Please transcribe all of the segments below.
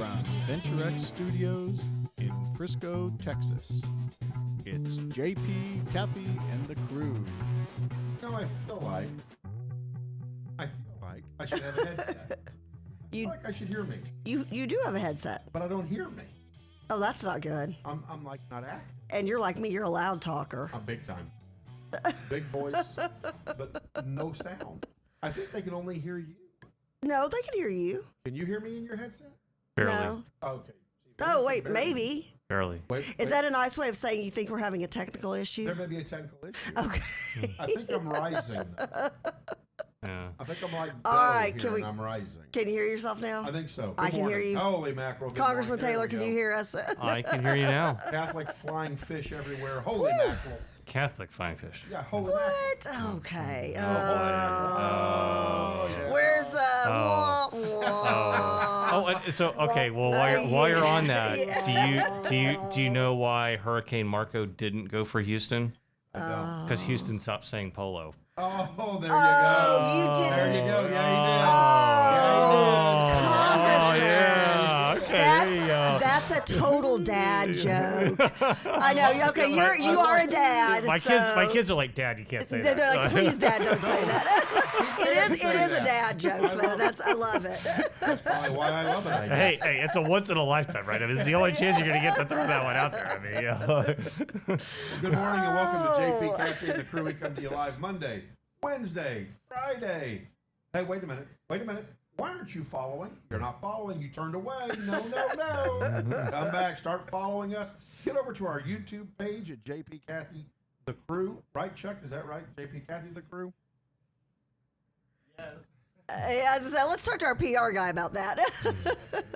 from VentureX Studios in Frisco, Texas. It's JP, Kathy, and the crew. No, I feel like I should have a headset. I feel like I should hear me, You do have a headset. but I don't hear me. Oh, that's not good. I'm like not acting. And you're like me, you're a loud talker. I'm big time. Big voice, but no sound. I think they can only hear you. No, they can hear you. Can you hear me in your headset? Barely. No. Okay. Oh, wait, maybe. Barely. Is that a nice way of saying you think we're having a technical issue? There may be a technical issue. Okay. I think I'm rising. Yeah. I think I'm like All Bill right, here, and I'm rising. Can you hear yourself now? I think so. I Good can hear morning. you. Holy mackerel. Good Congressman morning. Taylor, There can we you go. hear us? I can hear you now. Catholic flying fish everywhere. Holy mackerel. Catholic flying fish. Yeah, holy mackerel. What? Okay. Oh, yeah. Where's Oh. So okay. Well, while you're on that, do you know why Hurricane Marco didn't go for Houston? I don't. Because Houston stopped saying polo. Oh, there you Oh, go. you did. There you go. Yeah, Oh, he did. Congressman. Okay, there you go. That's a total dad joke. I know. Okay, you are a dad. My so kids are like, Dad, you can't say that. They're like, please, Dad, don't say that. it is a that. dad joke, though. I love it. That's probably why I love it. I guess. Hey, it's a once in a lifetime, right? I mean, it's the only chance you're gonna get to throw that one out there. I mean, Good morning and welcome to JP, Kathy, and the crew. We come to you live Monday, Wednesday, Friday. Hey, wait a minute. Why aren't you following? You're not following. You turned away. No. Come back. Start following us. Get over to our YouTube page at JP, Kathy, the crew. Right, Chuck? Is that right? JP, Kathy, the crew? Yes. As I said, let's talk to our PR guy about that.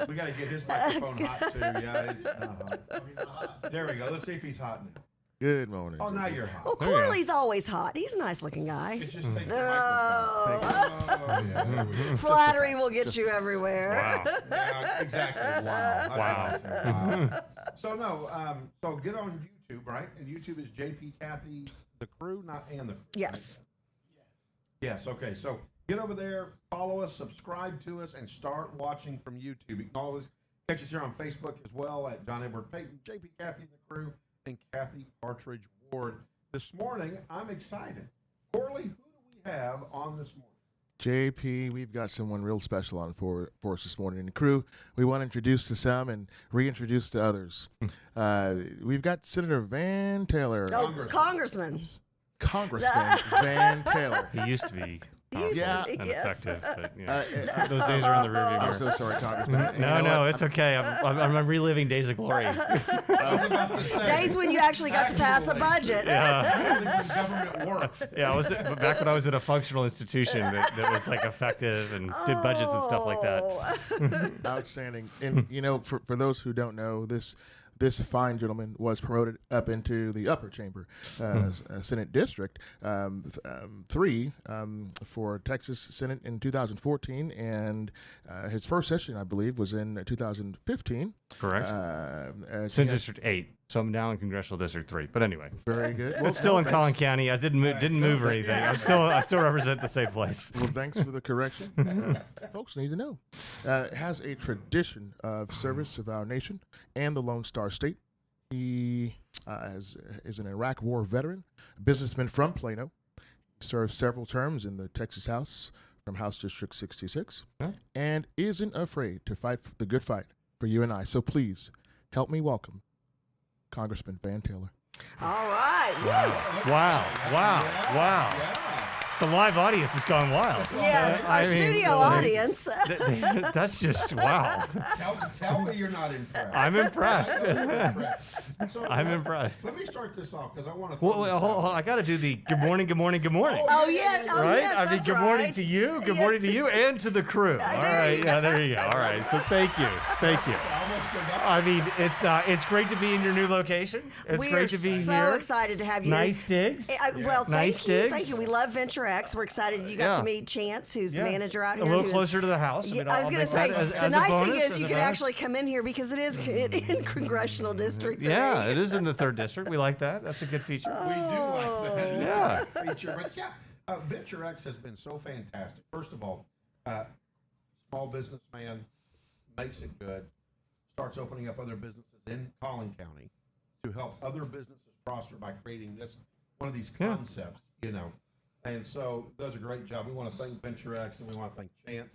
We got to get his microphone hot, too. Yeah, it's not hot. There we go. Let's see if he's hot now. Good morning. Oh, now you're hot. Well, Corley's always hot. He's a nice looking guy. It just takes the Oh. microphone. Oh, yeah, there we go. Flattery will get you everywhere. wow. Yeah, exactly. Wow. Wow. Wow. So get on YouTube, right? And YouTube is JP Kathy the crew, not and the crew. Yes. Right? Yes. Okay. So get over there, follow us, subscribe to us, and start watching from YouTube. You can always catch us here on Facebook as well at John Edward Payton, JP Kathy the crew, and Kathy Partridge Ward. This morning, I'm excited. Corley, who do we have on this morning? JP, we've got someone real special on for us this morning. And the crew, we want to introduce to some and reintroduce to others. We've got Senator Van Taylor. Oh, Congressman. Congressman Van Taylor. He used to be Used Yeah. to be, and yes. effective, but you know, Uh, those days are in the rearview I'm mirror. so sorry, Congressman. No, it's okay. I'm reliving days of glory. I was about to say. Days when you actually got to pass a budget. Actually, when government works. Yeah, I was back when I was at a functional institution that was like effective and did budgets and stuff like that. Outstanding. And, for those who don't know, this fine gentleman was promoted up into the upper chamber, Senate District 3 for Texas Senate in 2014, and his first session, I believe, was in 2015. Correct. Senate District 8. So I'm now in Congressional District 3. But anyway, Very good. it's still in Collin County. I didn't move or anything. I still represent the same place. Well, thanks for the correction. Folks need to know. Has a tradition of service of our nation and the Lone Star State. He is an Iraq War veteran, businessman from Plano. Served several terms in the Texas House from House District 66, and isn't afraid to fight the good fight for you and I. So please help me welcome Congressman Van Taylor. All right. Wow. The live audience has gone wild. Yes, our studio audience. That's just wow. Tell me you're not impressed. I'm impressed. So, I'm impressed. Let me start this off because I want to. Hold on. I got to do the good morning. Oh, yeah. Oh, Right? yes, I mean, that's good morning right. to you. Good Yeah. morning to you and to the crew. All There right. you go. Yeah, there you go. All right. So thank you. I almost forgot. I mean, it's great to be in your new location. It's We great are to be so here. excited to have you. Nice digs. Well, Nice thank you. digs. Thank you. We love VentureX. We're excited you got Yeah. to meet Chance, who's Yeah. the manager out here. A little who's- closer to the house. Yeah, mean, I was I'll going to make say, that as the a nice bonus, thing is as you a can bonus. actually come in here because it is in Congressional District. Yeah, it is in the 3rd District. We like that. That's a good feature. We do like that. It's Yeah. a good feature. But yeah, VentureX has been so fantastic. First of all, small businessman makes it good. starts opening up other businesses in Collin County to help other businesses prosper by creating this one of these concepts, you know. And so does a great job. We want to thank VentureX, and we want to thank Chance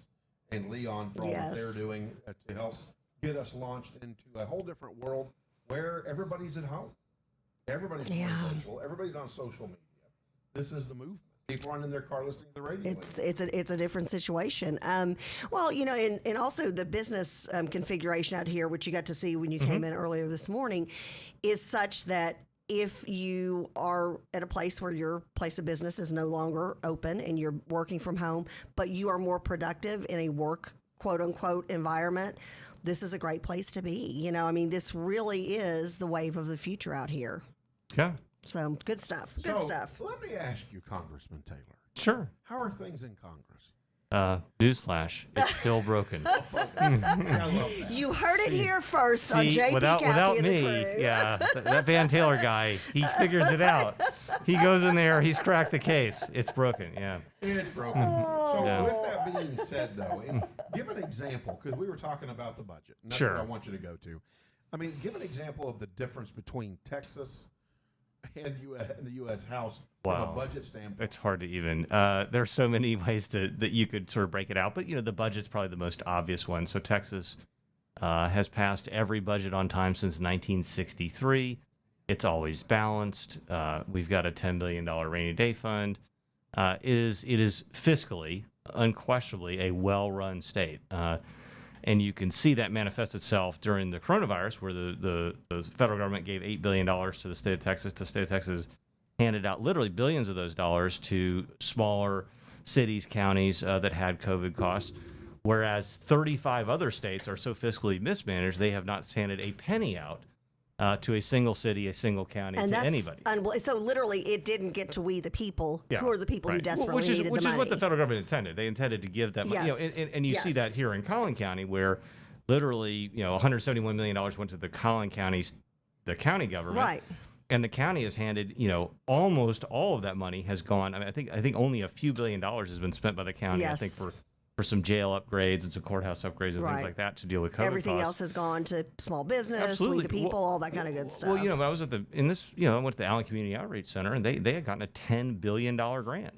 and Leon for all that they're doing to help get us launched into a whole different world where everybody's at home. Everybody's playing virtual. Everybody's on social media. This is the movement. People aren't in their car listening to the radio. It's a different situation. Well, you know, and also the business configuration out here, which you got to see when you came in earlier this morning, is such that if you are at a place where your place of business is no longer open and you're working from home, but you are more productive in a work, quote unquote, environment, this is a great place to be. You know, I mean, this really is the wave of the future out here. Yeah. So good stuff. Good stuff. Let me ask you, Congressman Taylor. Sure. How are things in Congress? Newsflash, it's still broken. I love that. You heard it here first on JP without Kathy and me, the crew. yeah, that Van Taylor guy, he figures it out. He goes in there, he's cracked the case. It's broken, yeah. It's broken. Oh. So Yeah. with that being said, though, and give an example, because we were talking about the budget. And that's Sure. what I want you to go to. I mean, give an example of the difference between Texas and the U.S. House from a Wow. budget standpoint. It's hard to even. There's so many ways that you could sort of break it out, but you know the budget's probably the most obvious one. So Texas has passed every budget on time since 1963. It's always balanced. We've got a $10 billion rainy day fund. It is fiscally, unquestionably, a well-run state. And you can see that manifest itself during the coronavirus, where the federal government gave $8 billion to the state of Texas. The state of Texas handed out literally billions of those dollars to smaller cities, counties that had COVID costs, whereas 35 other states are so fiscally mismanaged, they have not handed a penny out to a single city, a single county, And to that's anybody. so literally, it didn't get to we the people, who are the people who Right. desperately which is needed which the is money. what the federal government intended. They intended to give that money. Yes. You know, and you see Yes. that here in Collin County, where literally, you know, $171 million went to the Collin County's, the county government. Right. And the county has handed, you know, almost all of that money has gone. I mean, I think only a few $1 billion has been spent by the county. Yes. I think for some jail upgrades and some courthouse upgrades and Right. things like that to deal with COVID Everything costs. else has gone to small business, Absolutely. we the people, Well- all that kind of good stuff. Well, you know, I was at I went to the Allen Community Outreach Center, and they had gotten a $10 billion grant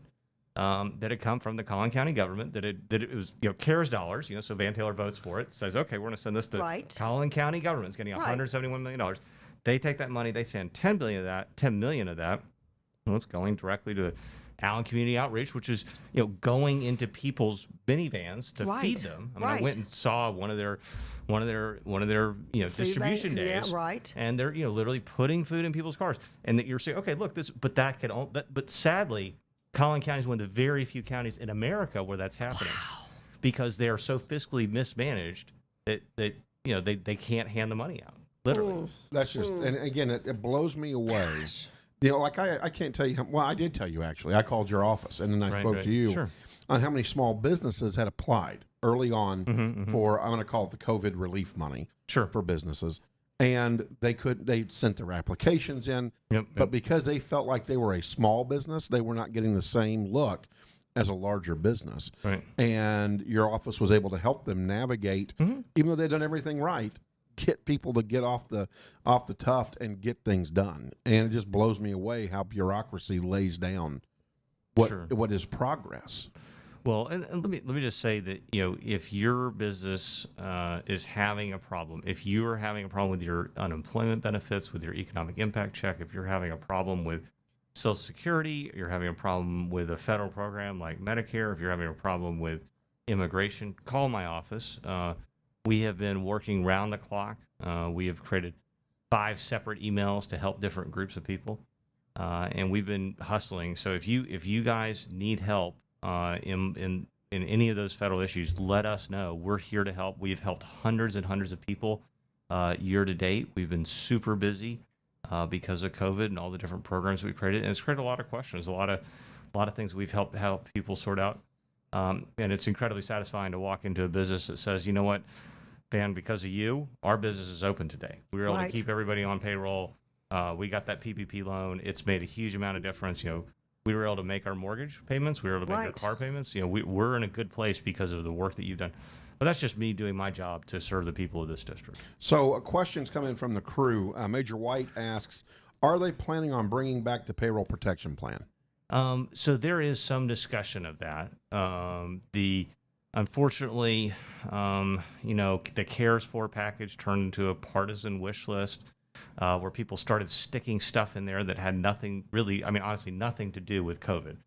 that had come from the Collin County government. That it was, you know, CARES dollars. You know, so Van Taylor votes for it. Says, okay, we're going to send this to Right. Collin County government. It's getting Right. $171 million. They take that money. They send $10 million of that. And it's going directly to Allen Community Outreach, which is, you know, going into people's minivans to Right. feed them. I mean, Right. I went and saw one of their you know, Food distribution bank, days. yeah, right. And they're, you know, literally putting food in people's cars. And that you're saying, okay, look, but sadly, Collin County is one of the very few counties in America where that's happening. Wow. Because they are so fiscally mismanaged that you know, they can't hand the money out. Literally. That's just, and again, it blows me away. You know, like I can't tell you well, I did tell you actually. I called your office and then I Right, spoke right. to you Sure. on how many small businesses had applied early on for, I'm going to call it the COVID relief money Sure. for businesses. And they sent their applications in, Yep, but yep. because they felt like they were a small business, they were not getting the same look as a larger business. Right. And your office was able to help them navigate, even though they'd done everything right, get people to get off the tuft and get things done. And it just blows me away how bureaucracy lays down what is progress. Well, and let me just say that, you know, if your business is having a problem, if you are having a problem with your unemployment benefits, with your economic impact check, if you're having a problem with Social Security, you're having a problem with a federal program like Medicare, if you're having a problem with immigration, call my office. We have been working round the clock. We have created 5 separate emails to help different groups of people, and we've been hustling. So if you guys need help in any of those federal issues, let us know. We're here to help. We've helped hundreds and hundreds of people year to date. We've been super busy because of COVID and all the different programs we've created, and it's created a lot of questions, a lot of things we've helped people sort out. And it's incredibly satisfying to walk into a business that says, you know what, Van, because of you, our business is open today. We were able to keep everybody on payroll. We got that PPP loan. It's made a huge amount of difference. You know, we were able to make our mortgage payments. We were able to make our car payments. You know, we're in a good place because of the work that you've done. But that's just me doing my job to serve the people of this district. So questions coming from the crew. Major White asks, are they planning on bringing back the payroll protection plan? So there is some discussion of that. Unfortunately, the CARES 4 package turned into a partisan wish list where people started sticking stuff in there that had nothing really, honestly, nothing to do with COVID.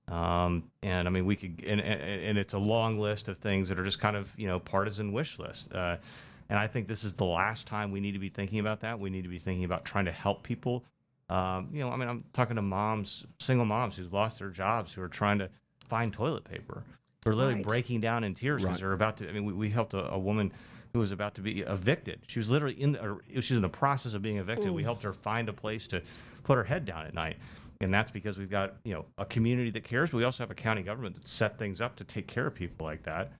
And I mean, we could, and it's a long list of things that are just kind of, partisan wish list. And I think this is the last time we need to be thinking about that. We need to be thinking about trying to help people. I'm talking to moms, single moms who's lost their jobs, who are trying to find toilet paper. They're literally breaking down in tears because they're about to. We helped a woman who was about to be evicted. She was literally she's in the process of being evicted. We helped her find a place to put her head down at night. And that's because we've got, a community that cares, but we also have a county government that set things up to take care of people like that.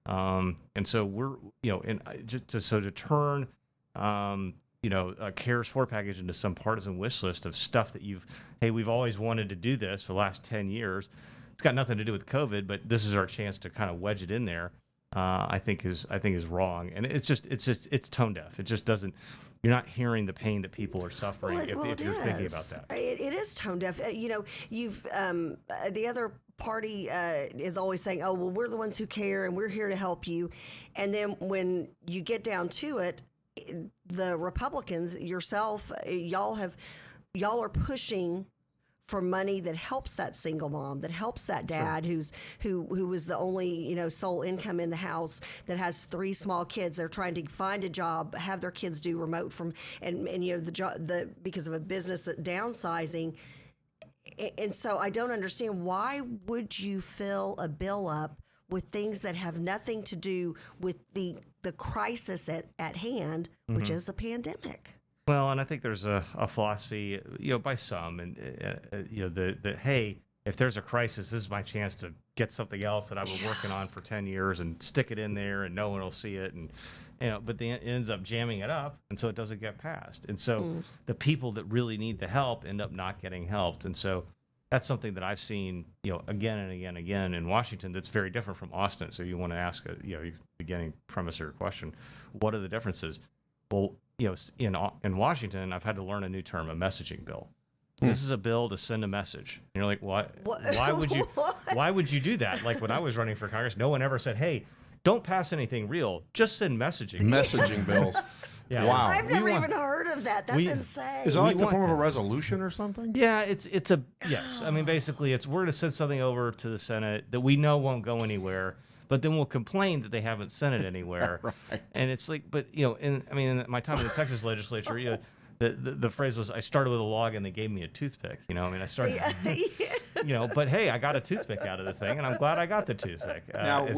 And so we're, to turn, a CARES 4 package into some partisan wish list of stuff that we've always wanted to do this for the last 10 years. It's got nothing to do with COVID, but this is our chance to kind of wedge it in there. I think is wrong. And it's tone deaf. It just doesn't. You're not hearing the pain that people are suffering if you're thinking about that. It is tone deaf. You've the other party is always saying, "Oh, well, we're the ones who care, and we're here to help you." And then when you get down to it, the Republicans, yourself, y'all are pushing for money that helps that single mom, that helps that dad who was the only sole income in the house, that has 3 small kids. They're trying to find a job, have their kids do remote from, and the job because of a business downsizing. And so I don't understand, why would you fill a bill up with things that have nothing to do with the crisis at hand, which is a pandemic? Well, and I think there's a philosophy, by some, and that hey, if there's a crisis, this is my chance to get something else that I've been working on for 10 years and stick it in there, and no one will see it, and but then it ends up jamming it up, and so it doesn't get passed, and so the people that really need the help end up not getting helped, and so that's something that I've seen, again and again and again in Washington. That's very different from Austin. So you want to ask, beginning premise of your question, what are the differences? Well, in Washington, I've had to learn a new term, a messaging bill. This is a bill to send a message. And you're like, what? Why would you? Why would you do that? Like when I was running for Congress, no one ever said, "Hey, don't pass anything real. Just send messaging." Messaging bills. Yeah. Wow. I've never even heard of that. That's insane. Is that like the form of a resolution or something? Yeah, it's a yes. Basically, we're going to send something over to the Senate that we know won't go anywhere. But then we'll complain that they haven't sent it anywhere. Right. And it's like, but, in my time in the Texas legislature, the phrase was, I started with a log and they gave me a toothpick. I started, but hey, I got a toothpick out of the thing, and I'm glad I got the toothpick. Now,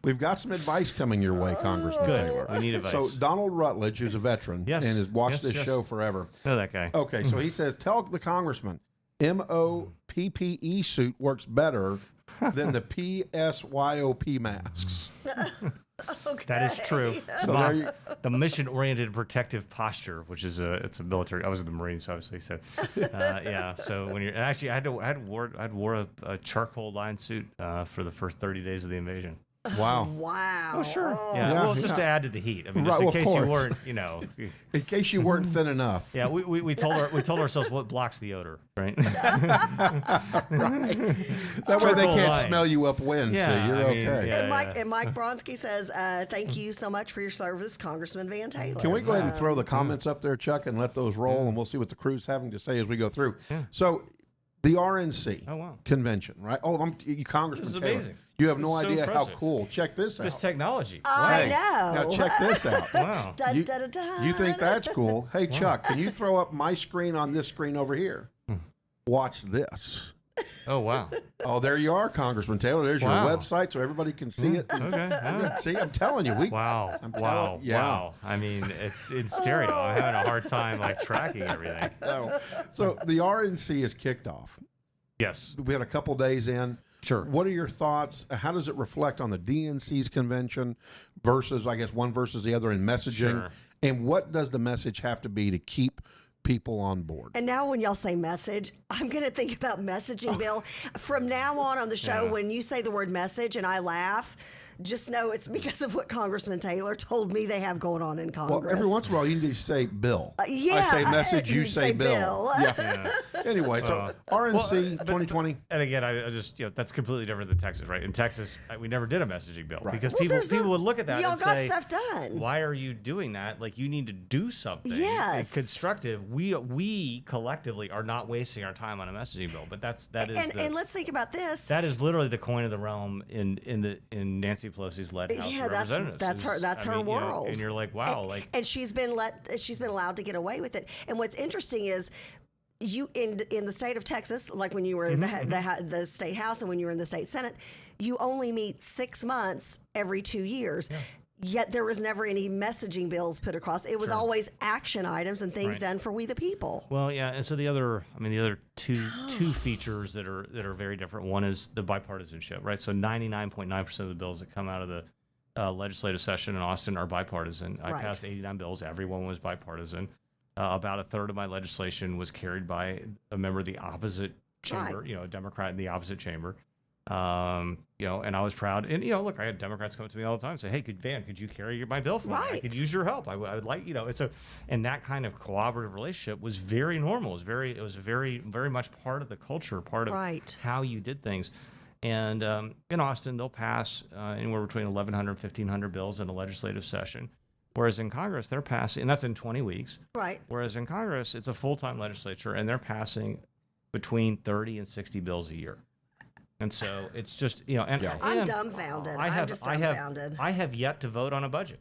we've got some advice coming your way, Congressman Taylor. We need advice. So Donald Rutledge, who's a veteran and has watched this show forever. Know that guy. Okay, so he says, tell the congressman, MOPPE suit works better than the PSYOP masks. Okay. That is true. So the mission-oriented protective posture, which is it's a military. I was in the Marines, obviously. So, yeah. So when you're actually, I wore a charcoal line suit for the first 30 days of the invasion. Wow. Wow. Oh, sure. Oh. Yeah. Well, just to add to the heat. Just in case you weren't, In case you weren't thin enough. Yeah, we told ourselves what blocks the odor, right? Right. That way they can't smell you upwind, so you're okay. And Mike Bronski says, thank you so much for your service, Congressman Van Taylor. Can we go ahead and throw the comments up there, Chuck, and let those roll, and we'll see what the crew's having to say as we go through. Yeah. So the RNC convention, right? Oh, Congressman Taylor. Amazing. You have no idea impressive. how cool. Check this out. This technology. I know. Now check this out. Wow. You think that's cool? Hey, Chuck, can you throw up my screen on this screen over here? Watch this. Oh, wow. Oh, there you are, Congressman Taylor. There's your website so everybody can see it. Okay. See, I'm telling you. Wow. It's in stereo. I'm having a hard time tracking everything. So the RNC is kicked off. Yes. We had a couple days in. Sure. What are your thoughts? How does it reflect on the DNC's convention versus, I guess, one versus the other in messaging? Sure. And what does the message have to be to keep people on board? And now when y'all say message, I'm going to think about messaging, Bill. From now on the show, when you say the word message and I laugh, just know it's because of what Congressman Taylor told me they have going on in Congress. Well, every once in a while, you need to say bill. Yeah, I say message, you say bill. Yeah. Yeah. Anyway, so RNC but- 2020. And again, I just, that's completely different than Texas, right? In Texas, we never did a messaging bill because Well, people would look at that y'all and got say, stuff done. why are you doing that? Like, you need to do something Yes. constructive. We collectively are not wasting our time on a messaging bill, but that is And let's think about this. that is literally the coin of the realm in Nancy Pelosi's led House Yeah, of that's Representatives. that's her world. And you're like, wow, like. And she's been allowed to get away with it. And what's interesting is you in the state of Texas, like when you were in the state house and when you were in the state senate, you only meet 6 months every 2 years. Yeah. Yet there was never any messaging bills put across. It was always action items and things done for we the people. Well, yeah, and so the other two features that are very different. One is the bipartisanship, right? So 99.9% of the bills that come out of the legislative session in Austin are bipartisan. I passed 89 bills. Everyone was bipartisan. About a third of my legislation was carried by a member of the opposite chamber, a Democrat in the opposite chamber. And I was proud. And, look, I had Democrats come to me all the time and say, hey, could you carry my bill for me? I could use your help. I would like, and that kind of cooperative relationship was very normal. It was very, very much part of the culture, part of how you did things. And in Austin, they'll pass anywhere between 1,100 and 1,500 bills in a legislative session. Whereas in Congress, they're passing, and that's in 20 weeks. Right. Whereas in Congress, it's a full-time legislature, and they're passing between 30 and 60 bills a year. And so it's just, I'm dumbfounded. I'm just dumbfounded. I have yet to vote on a budget.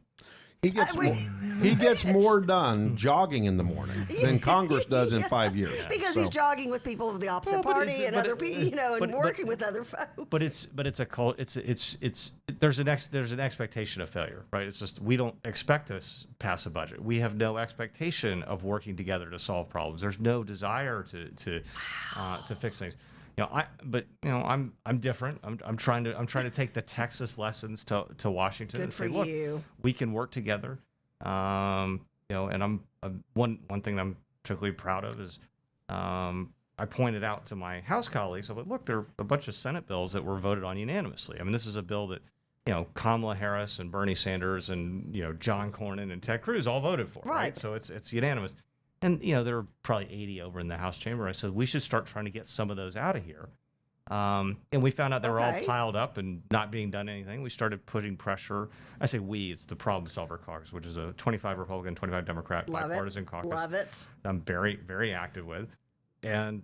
He gets more done jogging in the morning than Congress does in 5 years. Because he's jogging with people of the opposite party and other people, and working with other folks. But there's an expectation of failure, right? It's just we don't expect to pass a budget. We have no expectation of working together to solve problems. There's no desire to fix things. I'm different. I'm trying to take the Texas lessons to Washington and say, look, we can work together. And one thing I'm particularly proud of is I pointed out to my House colleagues, I'm like, look, there are a bunch of Senate bills that were voted on unanimously. I mean, this is a bill that Kamala Harris and Bernie Sanders and John Cornyn and Ted Cruz all voted for, right? So it's unanimous. And, there are probably 80 over in the House chamber. I said, we should start trying to get some of those out of here. And we found out they were all piled up and not being done anything. We started putting pressure. I say we, it's the Problem Solver Caucus, which is a 25 Republican, 25 Democrat bipartisan caucus. Love it. I'm very, very active with. And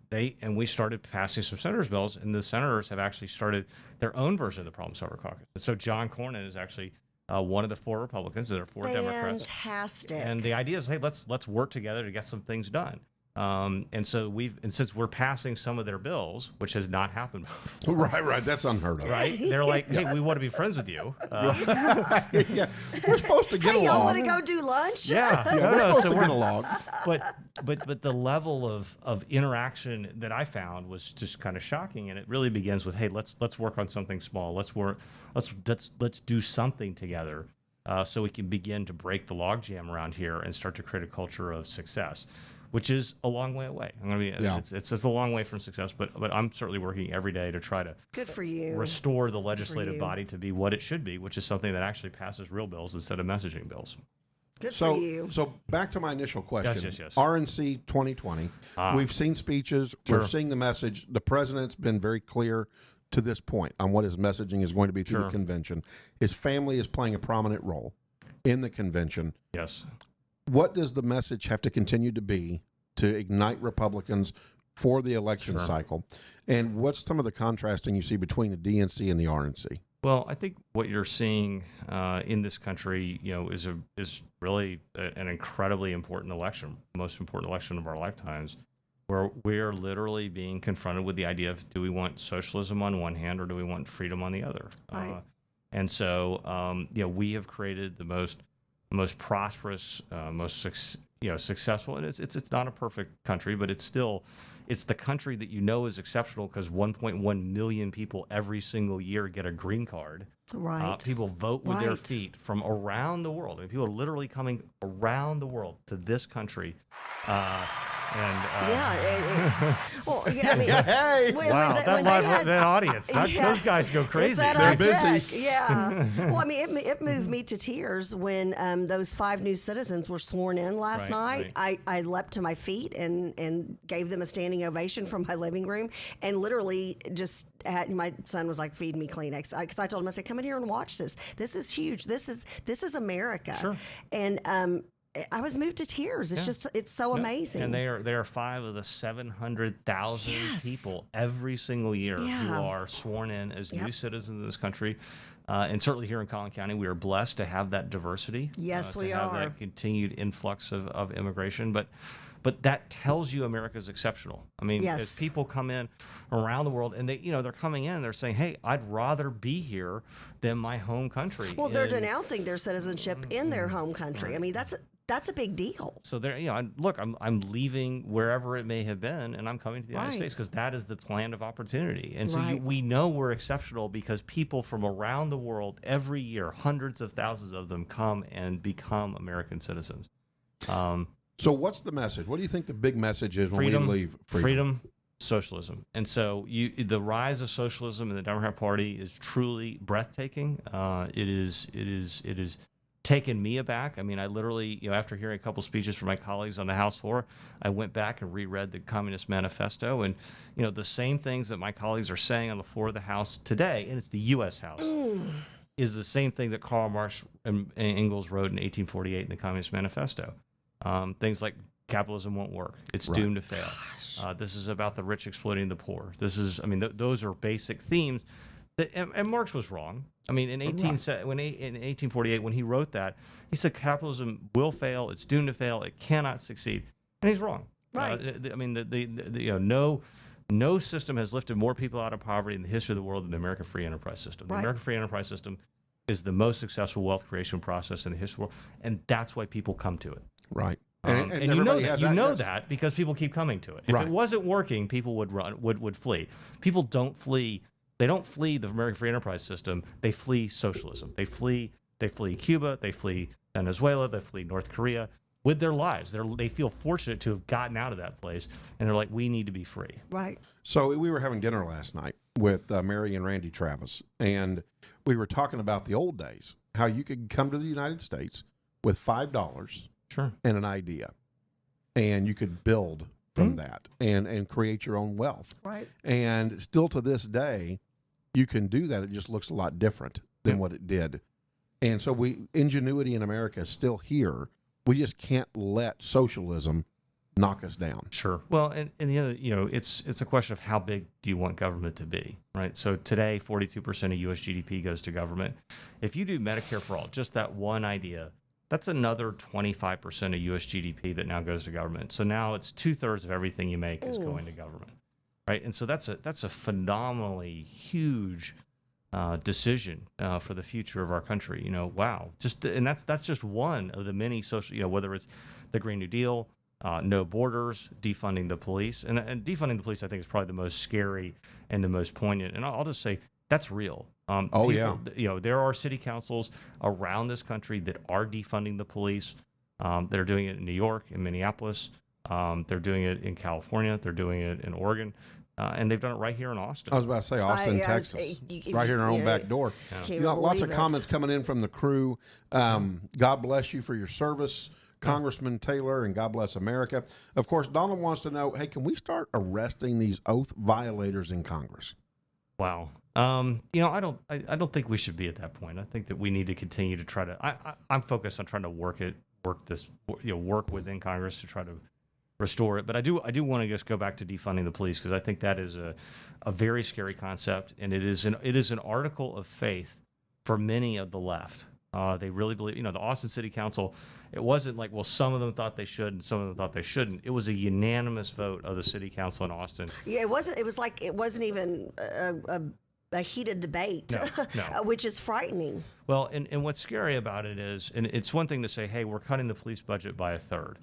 we started passing some senators' bills, and the senators have actually started their own version of the Problem Solver Caucus. And so John Cornyn is actually one of the 4 Republicans. There are 4 Democrats. Fantastic. And the idea is, hey, let's work together to get some things done. And since we're passing some of their bills, which has not happened before. Right. That's unheard of. Right? They're like, hey, we want to be friends with you. Yeah. We're supposed to get along. Y'all want to go do lunch? Yeah. We're supposed to get along. But the level of interaction that I found was just kind of shocking. And it really begins with, hey, let's work on something small. Let's do something together. So we can begin to break the logjam around here and start to create a culture of success, which is a long way away. It's a long way from success, but I'm certainly working every day to try to restore the legislative body to be what it should be, which is something that actually passes real bills instead of messaging bills. Good for you. So back to my initial question. Yes. RNC 2020. We've seen speeches. Sure. We're seeing the message. The president's been very clear to this point on what his messaging is going to be through the convention. His family is playing a prominent role in the convention. Yes. What does the message have to continue to be to ignite Republicans for the election cycle? And what's some of the contrasting you see between the DNC and the RNC? Well, I think what you're seeing in this country, is really an incredibly important election, the most important election of our lifetimes, where we are literally being confronted with the idea of, do we want socialism on one hand or do we want freedom on the other? Right. And so, we have created the most prosperous, most successful, and it's not a perfect country, but it's the country that is exceptional because 1.1 million people every single year get a green card. Right. People vote with their feet from around the world. I mean, people are literally coming around the world to this country Yeah. Well, yeah, I mean, Hey! Wow, that audience, those guys go crazy. It's that They're high busy. tech, yeah. Well, I mean, it moved me to tears when those 5 new citizens were sworn in last night. I leapt to my feet and gave them a standing ovation from my living room, and literally just my son was like, "Feed me Kleenex," because I told him, I said, "Come in here and watch this. This is huge. This is America." Sure. And I was moved to tears. It's so amazing. And they are 5 of the 700,000 people every single year who are sworn in as new citizens of this country. And certainly here in Collin County, we are blessed to have that diversity. Yes, we to have are. that continued influx of immigration. But that tells you America's exceptional. I mean, as people come in around the world and they're coming in and they're saying, "Hey, I'd rather be here than my home country." Well, they're denouncing their citizenship in their home country. I mean, that's a big deal. So there, I'm leaving wherever it may have been, and I'm coming to the United States because that is the land of opportunity. And so we know we're exceptional because people from around the world every year, hundreds of thousands of them, come and become American citizens. So what's the message? What do you think the big message is when we leave? Freedom, socialism. And so the rise of socialism in the Democrat Party is truly breathtaking. It is taken me aback. I mean, I literally, after hearing a couple speeches from my colleagues on the House floor, I went back and reread the Communist Manifesto, and the same things that my colleagues are saying on the floor of the House today, and it's the U.S. House, is the same thing that Karl Marx and Engels wrote in 1848 in the Communist Manifesto. Things like capitalism won't work; it's doomed to fail. This is about the rich exploiting the poor. Those are basic themes. And Marx was wrong. I mean, in 1848, when he wrote that, he said capitalism will fail. It's doomed to fail. It cannot succeed, and he's wrong. Right. No system has lifted more people out of poverty in the history of the world than the American free enterprise system. The American free enterprise system is the most successful wealth creation process in the history of the world, and that's why people come to it. Right. And you know that because people keep coming to it. If it wasn't working, people would flee. People don't flee. They don't flee the American free enterprise system. They flee socialism. They flee Cuba. They flee Venezuela. They flee North Korea with their lives. They feel fortunate to have gotten out of that place, and they're like, we need to be free. Right. So we were having dinner last night with Mary and Randy Travis, and we were talking about the old days, how you could come to the United States with $5 and an idea, and you could build from that and create your own wealth. Right. And still to this day, you can do that. It just looks a lot different than what it did. And so ingenuity in America is still here. We just can't let socialism knock us down. Sure. Well, and the other, it's a question of how big do you want government to be, right? So today, 42% of U.S. GDP goes to government. If you do Medicare for all, just that one idea, that's another 25% of U.S. GDP that now goes to government. So now it's 2/3 of everything you make is going to government, right? And so that's a phenomenally huge decision for the future of our country. Wow. And that's just one of the many social, whether it's the Green New Deal, no borders, defunding the police, and defunding the police, I think, is probably the most scary and the most poignant. And I'll just say that's real. There are city councils around this country that are defunding the police. They're doing it in New York, in Minneapolis. They're doing it in California. They're doing it in Oregon. And they've done it right here in Austin. I was about to say Austin, Texas, right here in our own back door. Lots of comments coming in from the crew. God bless you for your service, Congressman Taylor, and God bless America. Of course, Donald wants to know, hey, can we start arresting these oath violators in Congress? Wow. I don't think we should be at that point. I think that we need to continue to try to. I'm focused on trying to work within Congress to try to restore it. But I do want to just go back to defunding the police, because I think that is a very scary concept, and it is an article of faith for many of the left. They really believe. The Austin City Council. It wasn't like, well, some of them thought they should and some of them thought they shouldn't. It was a unanimous vote of the City Council in Austin. Yeah, it wasn't. It was like it wasn't even a heated debate, no. Which is frightening. Well, and what's scary about it is, and it's one thing to say, hey, we're cutting the police budget by 1/3.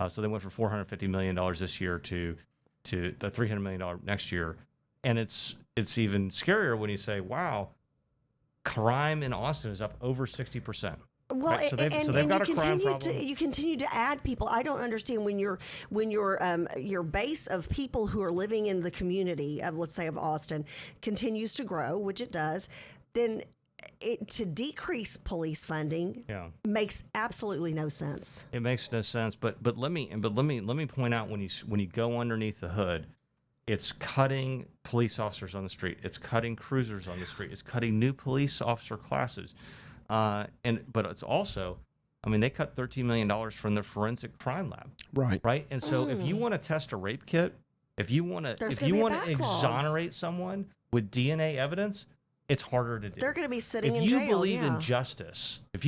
So they went from $450 million this year to the $300 million next year. And it's even scarier when you say, wow, crime in Austin is up over 60%. Well, right? So they've and got a crime problem. you continue to add people. I don't understand when your base of people who are living in the community of, let's say, of Austin continues to grow, which it does, then to decrease police funding makes absolutely no sense. It makes no sense. But let me point out, when you go underneath the hood, it's cutting police officers on the street. It's cutting cruisers on the street. It's cutting new police officer classes. But it's also, I mean, they cut $13 million from the forensic crime lab. Right. And so if you want to test a rape kit, if you want to exonerate someone with DNA evidence, it's harder to do. They're going to be sitting in jail. If you believe in justice, you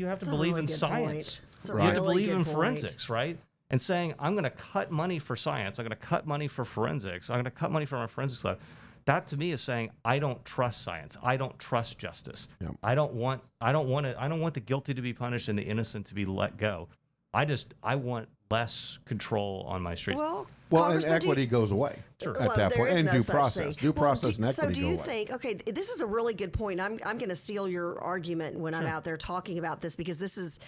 have to believe in science. You have to believe in forensics, right? And saying, I'm going to cut money for science, I'm going to cut money for forensics, I'm going to cut money from my forensics lab. That to me is saying, I don't trust science. I don't trust justice. Yep. I don't want the guilty to be punished and the innocent to be let go. I want less control on my streets. Well, and equity goes away at that point, and due process. Due process and equity go away. So do you think, okay, this is a really good point. I'm going to steal your argument when I'm out there talking about this, because this is,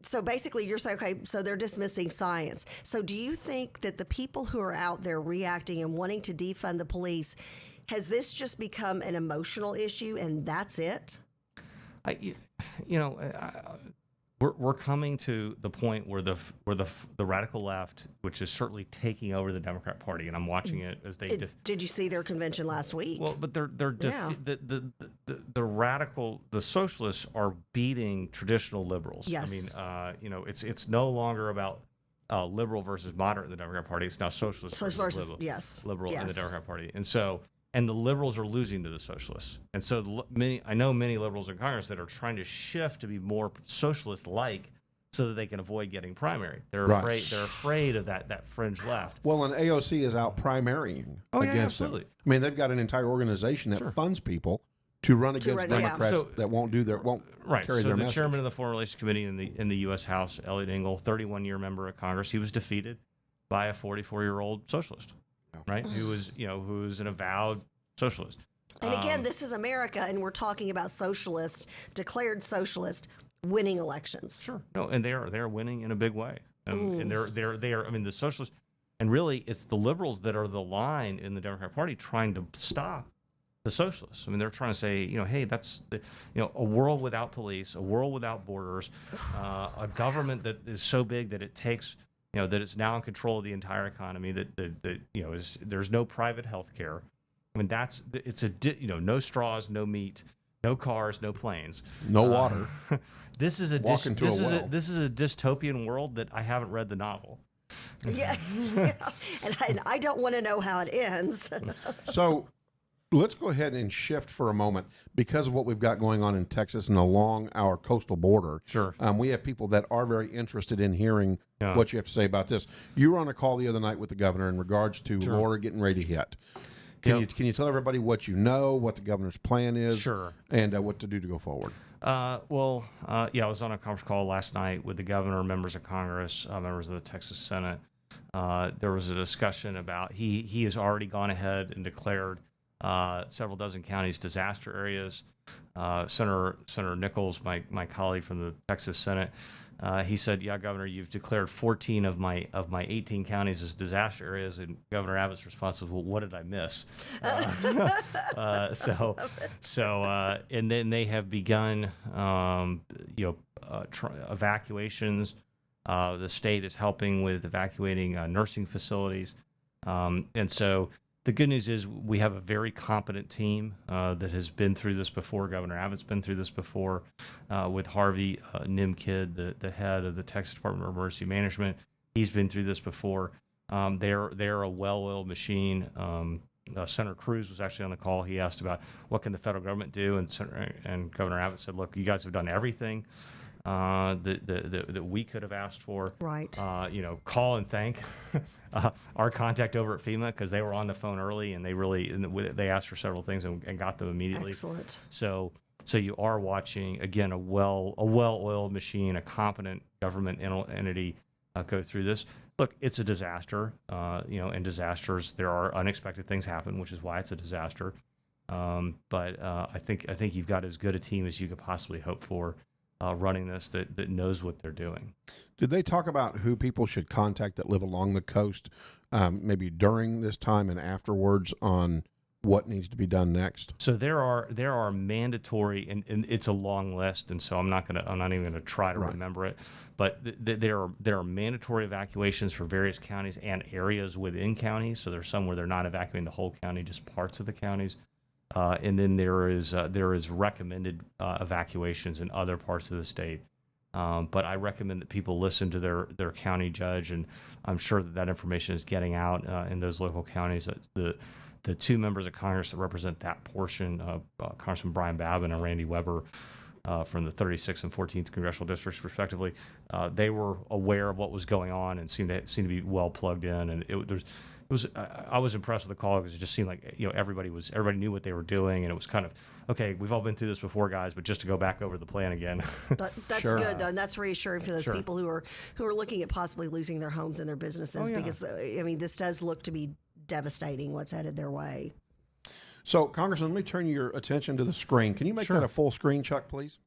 so basically you're saying, okay, so they're dismissing science. So do you think that the people who are out there reacting and wanting to defund the police, has this just become an emotional issue and that's it? We're coming to the point where the radical left, which is certainly taking over the Democrat Party, and I'm watching it as they. Did you see their convention last week? Well, but the socialists are beating traditional liberals. Yes. I mean, it's no longer about liberal versus moderate in the Democrat Party. It's now socialist versus liberal in the Democrat Party, and the liberals are losing to the socialists. And so I know many liberals in Congress that are trying to shift to be more socialist-like so that they can avoid getting primary. They're afraid of that fringe left. Well, and AOC is out primarying against them. I mean, they've got an entire organization that funds people to run against Democrats that won't carry their message. So the chairman of the Foreign Relations Committee in the U.S. House, Elliot Engel, 31-year member of Congress, he was defeated by a 44-year-old socialist. Right, who's an avowed socialist. And again, this is America, and we're talking about declared socialists winning elections. Sure, no, and they are winning in a big way, and they're. I mean, the socialists, and really, it's the liberals that are the line in the Democrat Party trying to stop the socialists. I mean, they're trying to say, hey, that's a world without police, a world without borders, a government that is so big that it takes. That it's now in control of the entire economy. There's no private health care. I mean, no straws, no meat, no cars, no planes, no water. This is a dystopian world that I haven't read the novel. Yeah. And I don't want to know how it ends. So let's go ahead and shift for a moment because of what we've got going on in Texas and along our coastal border. Sure. We have people that are very interested in hearing what you have to say about this. You were on a call the other night with the governor in regards to Laura getting ready to hit. Can you tell everybody what you know, what the governor's plan is, and what to do to go forward? I was on a conference call last night with the governor, members of Congress, members of the Texas Senate. There was a discussion about he has already gone ahead and declared several dozen counties disaster areas. Senator Nichols, my colleague from the Texas Senate, he said, "Yeah, Governor, you've declared 14 of my 18 counties as disaster areas." And Governor Abbott's response was, "Well, what did I miss?" And then they have begun, evacuations. The state is helping with evacuating nursing facilities, and so. The good news is we have a very competent team that has been through this before. Governor Abbott's been through this before with Harvey Nimkid, the head of the Texas Department of Emergency Management. He's been through this before. They're a well-oiled machine. Senator Cruz was actually on the call. He asked about what can the federal government do, and Governor Abbott said, "Look, you guys have done everything that we could have asked for. Right. Call and thank our contact over at FEMA because they were on the phone early and they asked for several things and got them immediately. Excellent. So you are watching again a well-oiled machine, a competent government entity go through this. Look, it's a disaster. In disasters there are unexpected things happen, which is why it's a disaster. But I think you've got as good a team as you could possibly hope for running this that knows what they're doing. Did they talk about who people should contact that live along the coast, maybe during this time and afterwards, on what needs to be done next? So there are mandatory, and it's a long list, and so I'm not even gonna try to remember it. But there are mandatory evacuations for various counties and areas within counties. So there's some where they're not evacuating the whole county, just parts of the counties. And then there is recommended evacuations in other parts of the state. But I recommend that people listen to their county judge, and I'm sure that information is getting out in those local counties. The two members of Congress that represent that portion, Congressman Brian Babin and Randy Weber, from the 36th and 14th congressional districts, respectively, they were aware of what was going on and seemed to be well plugged in. And I was impressed with the call because it just seemed like everybody knew what they were doing, and it was kind of okay. We've all been through this before, guys, but just to go back over the plan again. That's Sure. good, though, and that's reassuring for those people who are looking at possibly losing their homes and their businesses, because this does look to be devastating what's headed their way. So, Congressman, let me turn your attention to the screen. Can you make that a full screen, Chuck, please?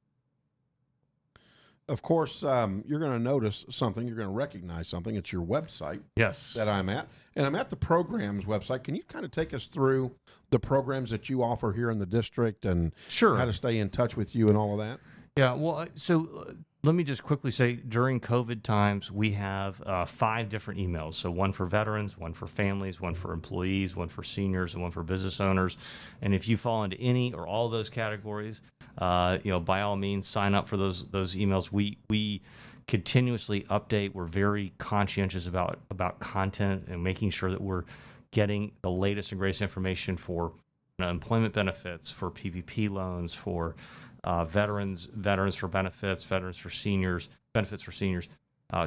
Of course, you're going to notice something. You're going to recognize something. It's your website. Yes. That I'm at. And I'm at the programs website. Can you kind of take us through the programs that you offer here in the district and how to stay in touch with you and all of that? Yeah, well, so let me just quickly say, during COVID times, we have 5 different emails. So one for veterans, one for families, one for employees, one for seniors, and one for business owners. And if you fall into any or all of those categories, by all means, sign up for those emails. We continuously update. We're very conscientious about content and making sure that we're getting the latest and greatest information for employment benefits, for PPP loans, for veterans for benefits, benefits for seniors,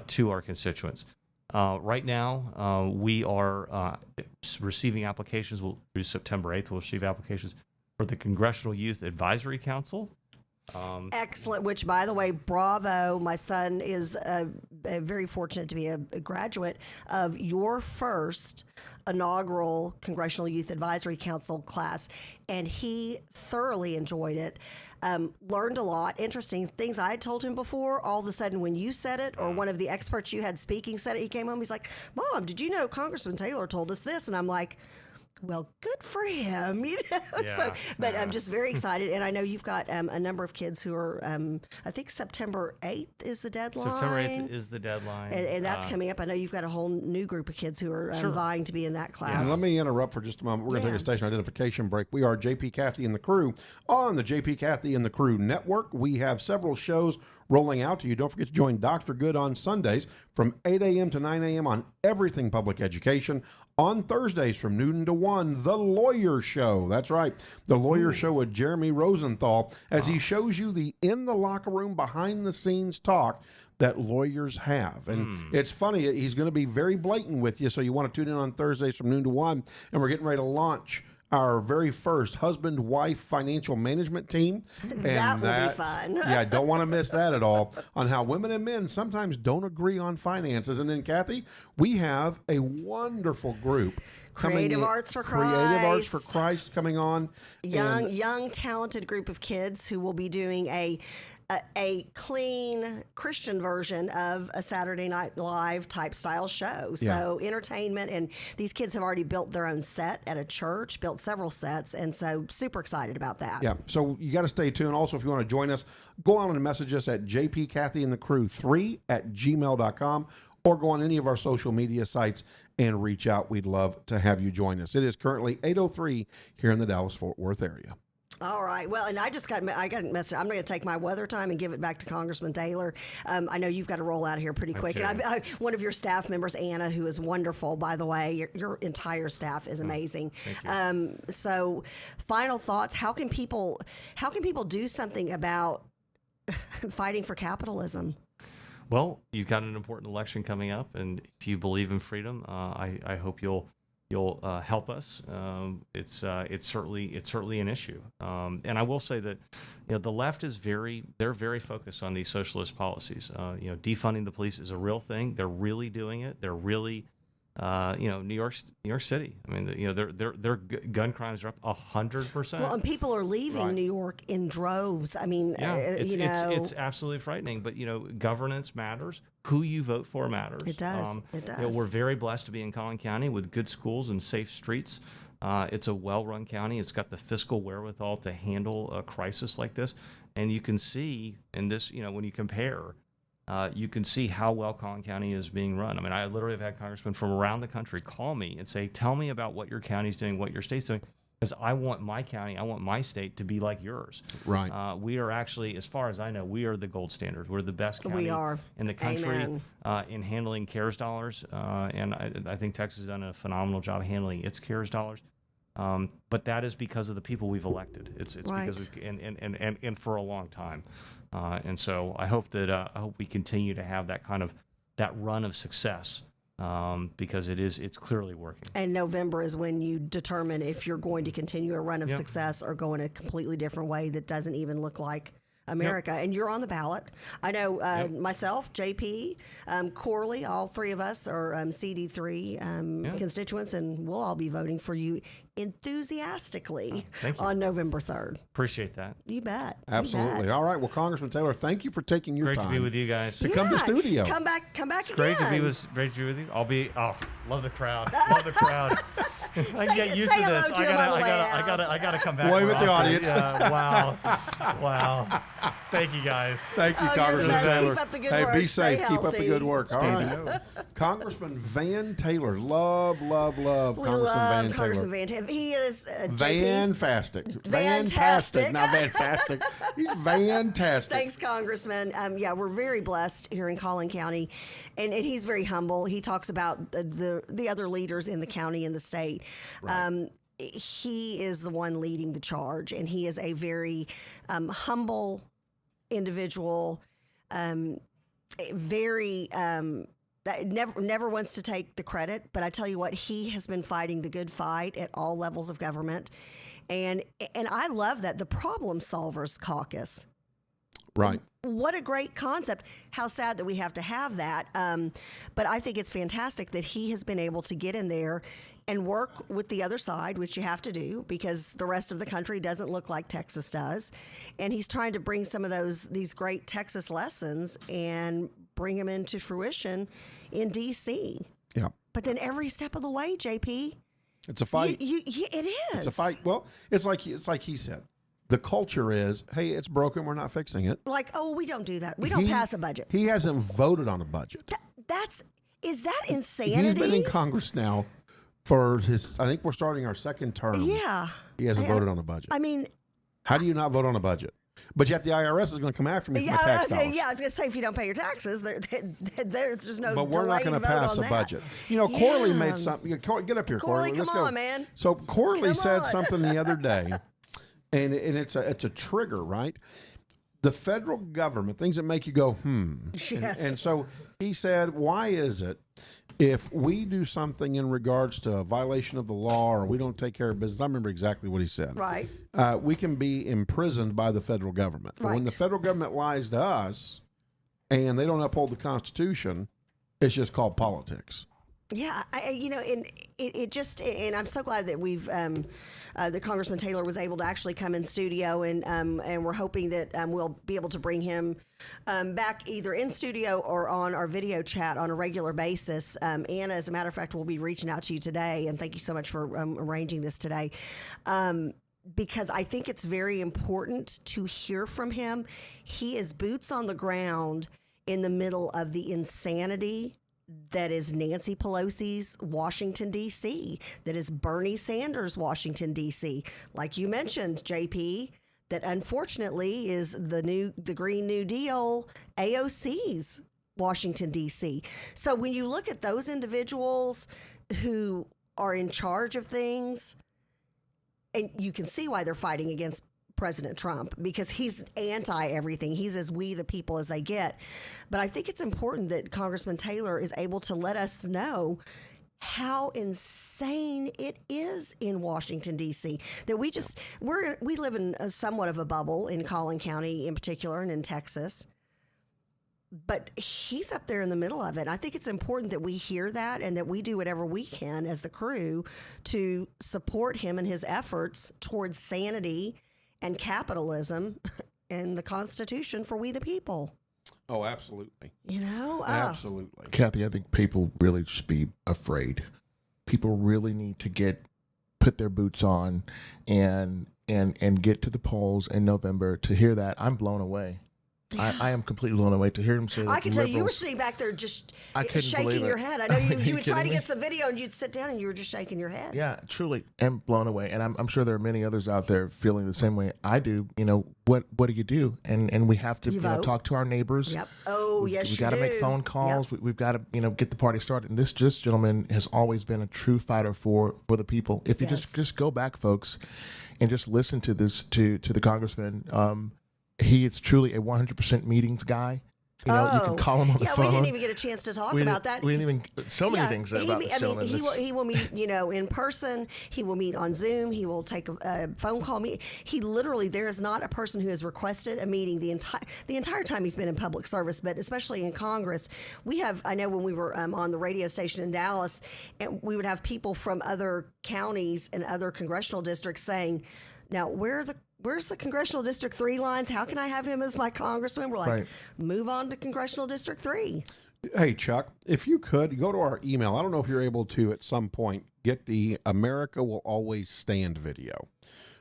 to our constituents. Right now, we are receiving applications. Through September 8th, we'll receive applications for the Congressional Youth Advisory Council. Excellent, which, by the way, bravo. My son is very fortunate to be a graduate of your first inaugural Congressional Youth Advisory Council class, and he thoroughly enjoyed it. Learned a lot. Interesting things I had told him before. All of a sudden, when you said it, or one of the experts you had speaking said it, he came home. He's like, "Mom, did you know Congressman Taylor told us this?" And I'm like, well, good for him, But I'm just very excited, and I know you've got a number of kids who are. I think September 8th is the deadline. September 8th is the deadline, and that's coming up. I know you've got a whole new group of kids who are vying to be in that class. And let me interrupt for just a moment. We're going to take a station identification break. We are JP Cathy and the Crew on the JP Cathy and the Crew Network. We have several shows rolling out to you. Don't forget to join Dr. Good on Sundays from 8 a.m. to 9 a.m. on everything public education. On Thursdays from noon to 1, The Lawyer Show. That's right, The Lawyer Show with Jeremy Rosenthal, as he shows you the in-the-locker-room, behind-the-scenes talk that lawyers have. And it's funny, he's going to be very blatant with you, so you want to tune in on Thursdays from noon to 1, and we're getting ready to launch our very first husband-wife financial management team. And that will be fun. Yeah, I don't want to miss that at all, on how women and men sometimes don't agree on finances. And then, Kathy, we have a wonderful group. Creative Arts for Christ. Creative Arts for Christ coming on. Young, talented group of kids who will be doing a clean Christian version of a Saturday Night Live type style show. So entertainment, and these kids have already built their own set at a church, built several sets, and so super excited about that. Yeah, so you got to stay tuned. Also, if you want to join us, go on and message us at jpcathyandthecrew3@gmail.com, or go on any of our social media sites and reach out. We'd love to have you join us. It is currently 8:03 here in the Dallas-Fort Worth area. All right. Well, and I got messed up. I'm going to take my weather time and give it back to Congressman Taylor. I know you've got to roll out here pretty quick. And one of your staff members, Anna, who is wonderful, by the way, your entire staff is amazing. Thank you. So, final thoughts. How can people do something about fighting for capitalism? Well, you've got an important election coming up, and if you believe in freedom, I hope you'll help us. It's certainly an issue. And I will say that the left is very focused on these socialist policies. Defunding the police is a real thing. They're really doing it. They're really New York City. I mean, their gun crimes are up 100%. Well, and people are leaving Right. New York in droves. I mean, Yeah, it's know, absolutely frightening. But governance matters. Who you vote for matters. It does. It does. We're very blessed to be in Collin County with good schools and safe streets. It's a well-run county. It's got the fiscal wherewithal to handle a crisis like this. And you can see in this, when you compare, you can see how well Collin County is being run. I mean, I literally have had congressmen from around the country call me and say, tell me about what your county's doing, what your state's doing, because I want my county, I want my state to be like yours. Right. We are actually, as far as I know, we are the gold standard. We're the best county We are. in the country Amen. In handling CARES dollars. And I think Texas has done a phenomenal job handling its CARES dollars. But that is because of the people we've elected. It's Right. because and for a long time. And so I hope we continue to have that run of success, because it's clearly working. And November is when you determine if you're going to continue a run of Yep. success or go in a completely different way that doesn't even look like America. And you're on the ballot. I know myself, JP, Corley, all three of us are CD3 constituents, and we'll all be voting for you enthusiastically Thank you. on November 3rd. Appreciate that. You bet. You Absolutely. bet. All right. Well, Congressman Taylor, thank you for taking your Great time to be with you guys. to come to studio. Come back It's again. great to be with you. Love the crowd. Love the crowd. I can get used say to hello this. to him on the way I gotta come back. Wave more at the often. audience. Yeah, wow. Thank you guys. Thank you, Oh, you're the Congressman best. Taylor. Keep up the good hey, work. be Stay safe. Keep up the healthy. good work. All Stay right. together. Congressman Van Taylor. Love We Congressman love Van Congressman Taylor. Van Taylor. He is JP. Fantastic. Fantastic. Not fantastic. He's fantastic. Thanks, Congressman. Yeah, we're very blessed here in Collin County, and he's very humble. He talks about the other leaders in the county and the state. Right. He is the one leading the charge, and he is a very humble individual. Very that never wants to take the credit, but I tell you what, he has been fighting the good fight at all levels of government, and I love that, the Problem Solvers Caucus. Right. What a great concept. How sad that we have to have that. But I think it's fantastic that he has been able to get in there and work with the other side, which you have to do because the rest of the country doesn't look like Texas does. And he's trying to bring some of these great Texas lessons and bring them into fruition in D.C. Yeah. But then every step of the way, JP, It's a fight. it is. It's a fight. Well, it's like he said. The culture is, hey, it's broken. We're not fixing it. Like, oh, we don't do that. We don't pass a budget. He hasn't voted on a budget. Is that insanity? He's been in Congress now for I think we're starting our second term. Yeah. He hasn't voted on a budget. I mean, How do you not vote on a budget? But yet the IRS is going to come after me for my tax dollars. I was going to say, if you don't pay your taxes, there's no. But we're not going to pass a budget. Corley made something. Get up here, Corley, Corley. come Let's go. on, man. So Corley Come said on. something the other day, and it's a trigger, right? The federal government, things that make you go, Yes. And so he said, why is it if we do something in regards to a violation of the law or we don't take care of business? I remember exactly what he said. Right. We can be imprisoned by the federal government. But when Right. the federal government lies to us and they don't uphold the Constitution, it's just called politics. Yeah, and it just, and I'm so glad that we've, the Congressman Taylor was able to actually come in studio, and we're hoping that we'll be able to bring him back either in studio or on our video chat on a regular basis. Anna, as a matter of fact, will be reaching out to you today, and thank you so much for arranging this today. Because I think it's very important to hear from him. He is boots on the ground in the middle of the insanity that is Nancy Pelosi's Washington, D.C., that is Bernie Sanders' Washington, D.C., like you mentioned, JP, that unfortunately is the Green New Deal AOC's Washington, D.C. So when you look at those individuals who are in charge of things, and you can see why they're fighting against President Trump, because he's anti everything. He's as we the people as they get. But I think it's important that Congressman Taylor is able to let us know how insane it is in Washington, D.C. That we live in somewhat of a bubble in Collin County in particular and in Texas. but he's up there in the middle of it. I think it's important that we hear that and that we do whatever we can as the crew to support him in his efforts towards sanity and capitalism and the Constitution for we the people. Oh, absolutely. You know? Absolutely. Kathy, I think people really should be afraid. People really need to put their boots on and get to the polls in November. To hear that, I'm blown away. Yeah. I am completely blown away to hear him say that. I can tell you were sitting back there just shaking your head. I know you would try to get some video and you'd sit down and you were just shaking your head. Yeah, truly am blown away. And I'm sure there are many others out there feeling the same way I do. You know, what do you do? And we have to talk to our neighbors. Yep. Oh, yes, we got to make phone calls. Yep. We've got to, get the party started. And this gentleman has always been a true fighter for the people. If you just go back, folks, and just listen to to the congressman, he is truly a 100% meetings guy. You can call him on the phone. Yeah, we didn't even get a chance to talk about that. We didn't even, so many things about this gentleman. He will meet, in person. He will meet on Zoom. He will take a phone call. He literally, there is not a person who has requested a meeting the entire time he's been in public service, but especially in Congress. I know when we were on the radio station in Dallas, and we would have people from other counties and other congressional districts saying, now, where's the Congressional District 3 lines? How can I have him as my congressman? We're like, move on to Congressional District 3. Hey, Chuck, if you could, go to our email. I don't know if you're able to, at some point, get the America Will Always Stand video.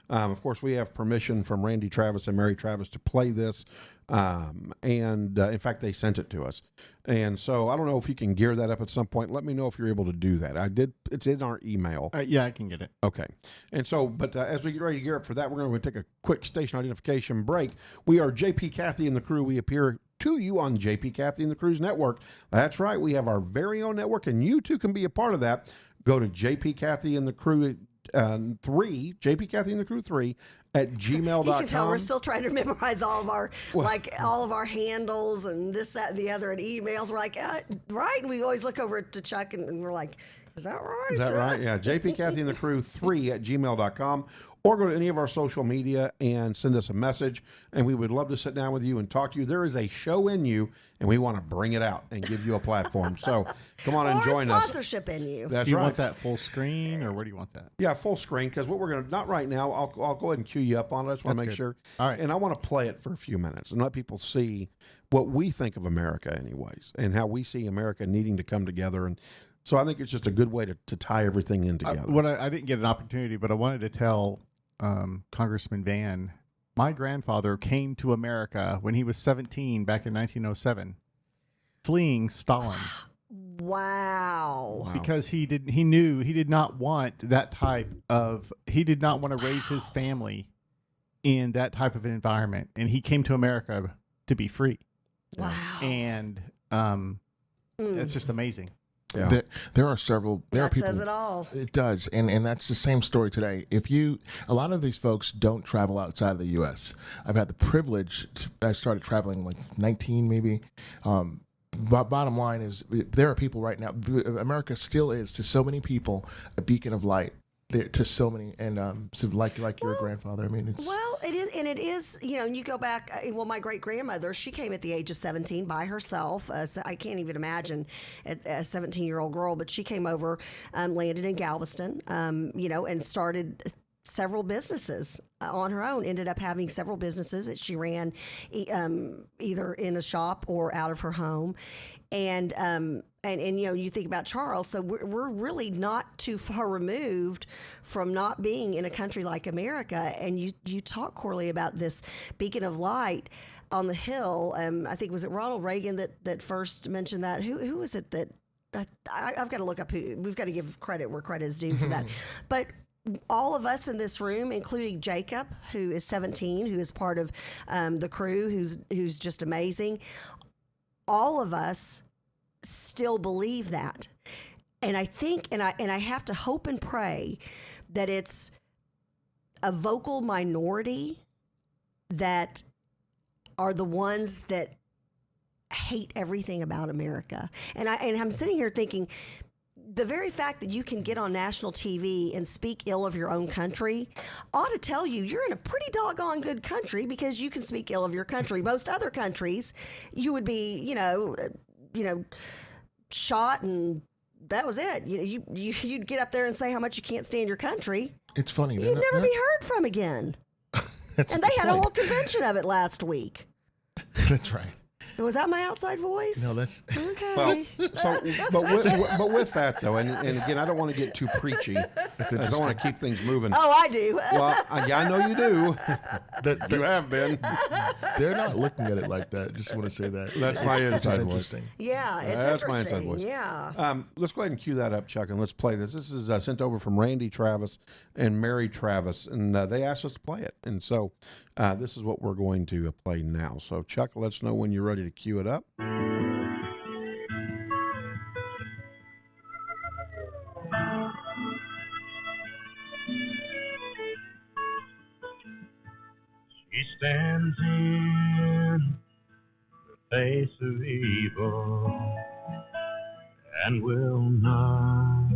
Of course, we have permission from Randy Travis and Mary Travis to play this. In fact, they sent it to us. And so I don't know if you can gear that up at some point. Let me know if you're able to do that. It's in our email. Yeah, I can get it. Okay. And so, but as we get ready to gear up for that, we're going to take a quick station identification break. We are JP, Kathy, and the crew. We appear to you on JP, Kathy, and the Crew's network. That's right. We have our very own network, and you too can be a part of that. Go to JP, Kathy, and the Crew 3, JP, Kathy, and the Crew 3 at gmail.com. You can tell we're still trying to memorize all of our handles and this, that, and the other, and emails. We're like, right? And we always look over to Chuck and we're like, is that right? Is that right? Yeah. JP, Kathy, and the Crew 3 at gmail.com. Or go to any of our social media and send us a message, and we would love to sit down with you and talk to you. There is a show in you, and we want to bring it out and give you a platform. So come on and join us. Or sponsorship in you. That's do you right. want that full screen, or where do you want that? Yeah, full screen, because what we're going to, not right now, I'll go ahead and cue you up on it. I just want to make sure. All right. And I want to play it for a few minutes and let people see what we think of America anyways, and how we see America needing to come together. And so I think it's just a good way to tie everything in together. I didn't get an opportunity, but I wanted to tell Congressman Van, my grandfather came to America when he was 17 back in 1907, fleeing Stalin. Wow. Because he did not want to raise his family in that type of environment, and he came to America to be free. Wow. And it's just amazing. Yeah. There are several. That people, says it all. It does, and that's the same story today. A lot of these folks don't travel outside of the U.S. I've had the privilege. I started traveling like 19, maybe. But bottom line is, there are people right now. America still is to so many people a beacon of light. To so many, and so like your grandfather. I mean, it's it is. You go back. Well, my great grandmother, she came at the age of 17 by herself. So I can't even imagine a 17-year-old girl, but she came over, landed in Galveston, and started several businesses on her own. Ended up having several businesses that she ran, either in a shop or out of her home. And you think about Charles, so we're really not too far removed from not being in a country like America. And you talk, Corley, about this beacon of light on the hill. I think, was it Ronald Reagan that first mentioned that? Who was it that I've got to look up who? We've got to give credit where credit is due for that. But all of us in this room, including Jacob, who is 17, who is part of the crew, who's just amazing. All of us still believe that. And I think, and I have to hope and pray that it's a vocal minority that are the ones that hate everything about America. And I'm sitting here thinking, the very fact that you can get on national TV and speak ill of your own country ought to tell you you're in a pretty doggone good country, because you can speak ill of your country. Most other countries, you would be, shot, and that was it. You'd get up there and say how much you can't stand your country. It's funny. You'd never be heard from again. That's And a they good had a point. whole convention of it last week. That's right. Was that my outside voice? No, that's Okay. Well, but with that though, and again, I don't want to get too preachy. I want to keep things moving. Oh, I do. Well, yeah, I know you do. that, You have been. they're not looking at it like that. Just want to say that. That's my It's inside voice. interesting. Yeah, it's That's my inside interesting. voice. Yeah. Let's go ahead and cue that up, Chuck, and let's play this. This is sent over from Randy Travis and Mary Travis, and they asked us to play it. And so this is what we're going to play now. So, Chuck, let us know when you're ready to cue it up. She stands in the face of evil and will not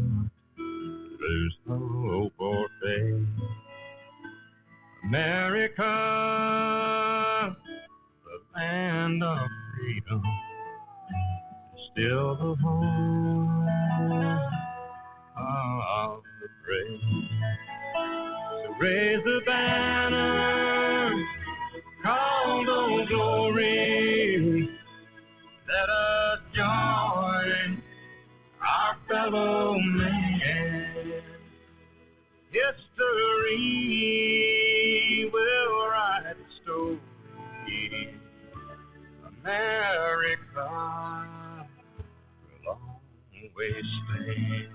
lose hope or faith. America, the land of freedom, is still the home of the brave. So raise the banner called on glory. Let us join our fellow man. History will write the story. America will always stand.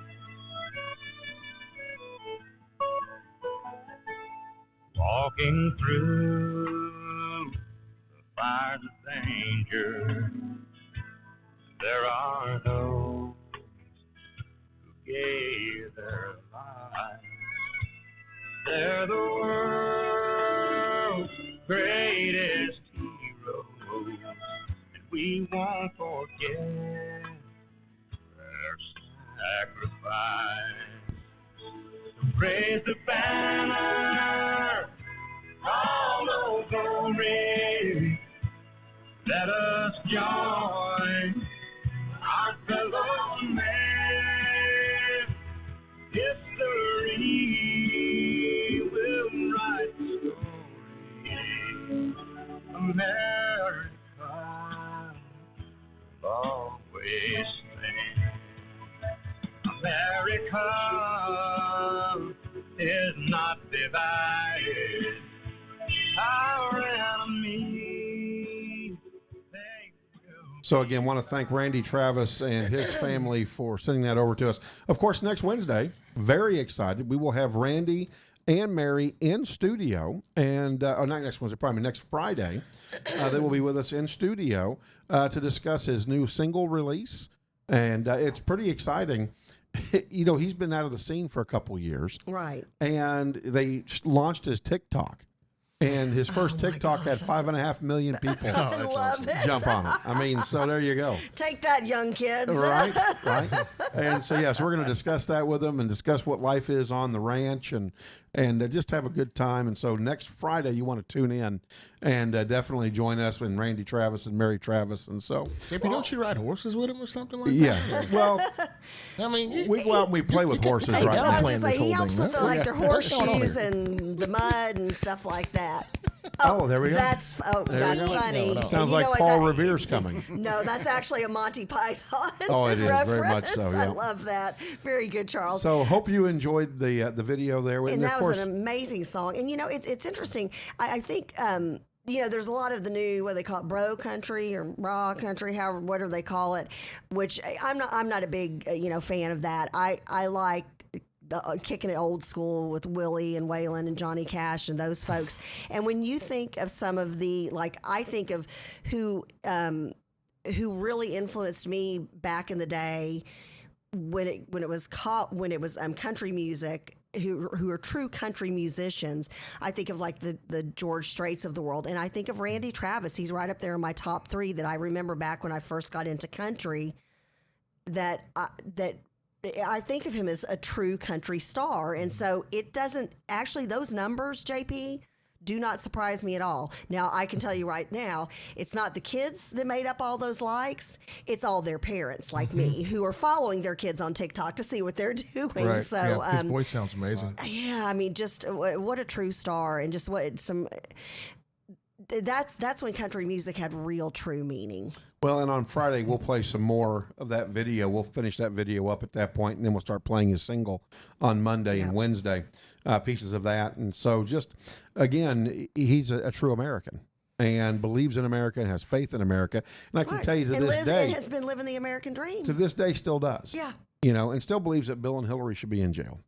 Walking through the fires of danger, there are those who gave their lives. They're the world's greatest heroes, and we won't forget their sacrifice. So raise the banner, all over glory. Let us join our fellow man. History will write the story. America will always stand. America is not divided. Our enemy. So again, want to thank Randy Travis and his family for sending that over to us. Of course, next Wednesday, very excited, we will have Randy and Mary in studio, and not next Wednesday, probably next Friday. They will be with us in studio to discuss his new single release, and it's pretty exciting. You know, he's been out of the scene for a couple years, Right. and they launched his TikTok. And his first TikTok had 5.5 million people I love it. jump on it. I mean, so there you go. Take that, young kids. Right. And so, yes, we're going to discuss that with them and discuss what life is on the ranch and just have a good time. And so next Friday, you want to tune in and definitely join us and Randy Travis and Mary Travis. And so, JP, don't you ride horses with him or something like yeah, that? well, I mean, we go out and we play with horses Hey, right I now. was playing gonna this say, he whole helps thing, with the, huh? like their What's going on horseshoes here? and the mud and stuff like that. Oh, there we go. That's that's go. funny. No. And Sounds you like know what, Paul that- Revere's coming. No, that's actually a Monty Python. Oh, it is, very much reference. so, I yeah. love that. Very good, Charles. So hope you enjoyed the video there. and of that course, was an amazing song. And you know, it's interesting. I think you know, there's a lot of the new, what they call it, bro country or raw country, however, whatever they call it, which I'm not a big fan of that. I like kicking it old school with Willie and Waylon and Johnny Cash and those folks. And when you think of some of the, like, I think of who really influenced me back in the day when it was country music, who are true country musicians. I think of like the George Straits of the world, and I think of Randy Travis. He's right up there in my top 3 that I remember back when I first got into country. That I think of him as a true country star. And so it doesn't actually, those numbers, JP, do not surprise me at all. Now, I can tell you right now, it's not the kids that made up all those likes. It's all their parents like me who are following their kids on TikTok to see what they're doing. Right. So, yeah, his voice sounds amazing. yeah, I mean, just what a true star, and just what some. That's when country music had real, true meaning. Well, and on Friday, we'll play some more of that video. We'll finish that video up at that point, and then we'll start playing his single on Monday and Wednesday, pieces of that. And so just, again, he's a true American and believes in America and has faith in America. And I can tell you to this day. And has been living the American dream. To this day still does. Yeah. You know, and still believes that Bill and Hillary should be in jail.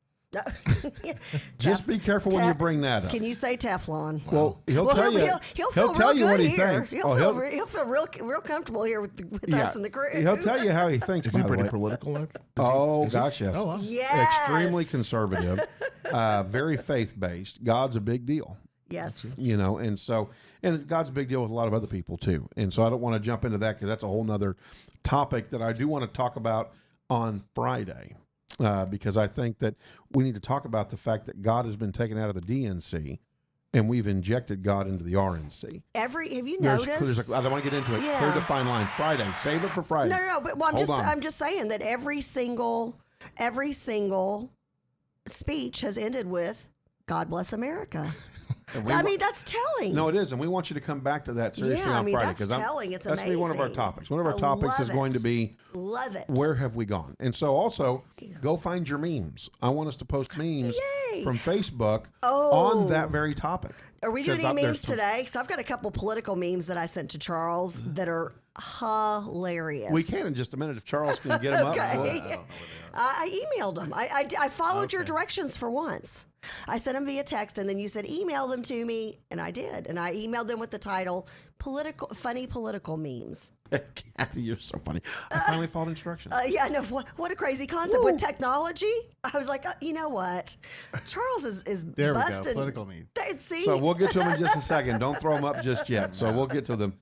Yeah. Just be careful when you bring that up. Can you say Teflon? Well, he'll tell you. He'll feel tell real you what good he here. thinks. He'll feel real comfortable here with us in the crew. He'll tell you how he thinks. Is by he the pretty way. political? Gosh, yes. Oh, wow. Yes. Extremely conservative, very faith-based. God's a big deal. Yes. You know, and God's a big deal with a lot of other people too. And so I don't want to jump into that because that's a whole nother topic that I do want to talk about on Friday. Because I think that we need to talk about the fact that God has been taken out of the DNC and we've injected God into the RNC. Have you noticed? I don't want to get into it. Yeah. Clear defined line. Friday. Save it for Friday. No. But I'm just saying that every single speech has ended with "God bless America." I mean, that's telling. No, it is, and we want you to come back to that seriously on Friday that's telling. It's that's going to be one of our amazing. topics. One of our I topics love is going it. to be Love it. where have we gone? And so also go find your memes. I want us to post memes Yay. from Facebook Oh. on that very topic. Are we doing 'Cause any there's memes some- today? Because I've got a couple political memes that I sent to Charles that are hilarious. We can in just a minute if Charles can get them up. Okay. I emailed them. I followed your directions for once. I sent them via text, and then you said email them to me, and I did. And I emailed them with the title "Funny Political Memes." Kathy, you're so funny. I finally followed instructions. Yeah, I know. What a crazy concept with technology. I was like, you know what? Charles is There we go. busted. Political memes. See, So we'll get to them in just a second. Don't throw them up just yet. So we'll get to them.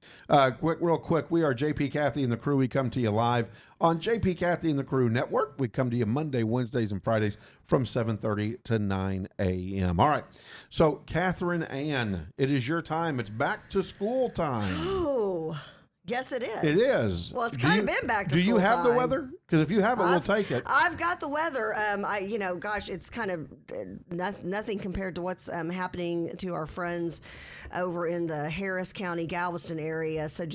Real quick. We are JP, Kathy, and the crew. We come to you live on JP, Kathy, and the Crew Network. We come to you Monday, Wednesdays, and Fridays from 7:30 to 9 a.m. All right. So, Catherine Ann, it is your time. It's back to school time. oh, yes, it is. It is. Well, it's kind of been back to Do school you have the time. weather? Because if you have it, we'll take it. I've got the weather. Gosh, it's kind of nothing compared to what's happening to our friends over in the Harris County, Galveston area. So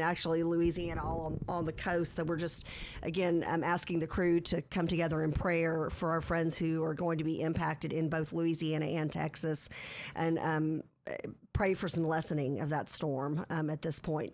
actually Louisiana, all on the coast. So we're just, again, asking the crew to come together in prayer for our friends who are going to be impacted in both Louisiana and Texas, and pray for some lessening of that storm at this point.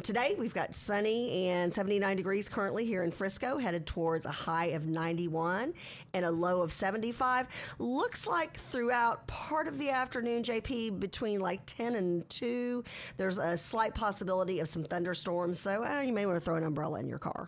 Today, we've got sunny and 79 degrees currently here in Frisco, headed towards a high of 91 and a low of 75. Looks like throughout part of the afternoon, JP, between like 10 and 2, there's a slight possibility of some thunderstorms. So you may want to throw an umbrella in your car.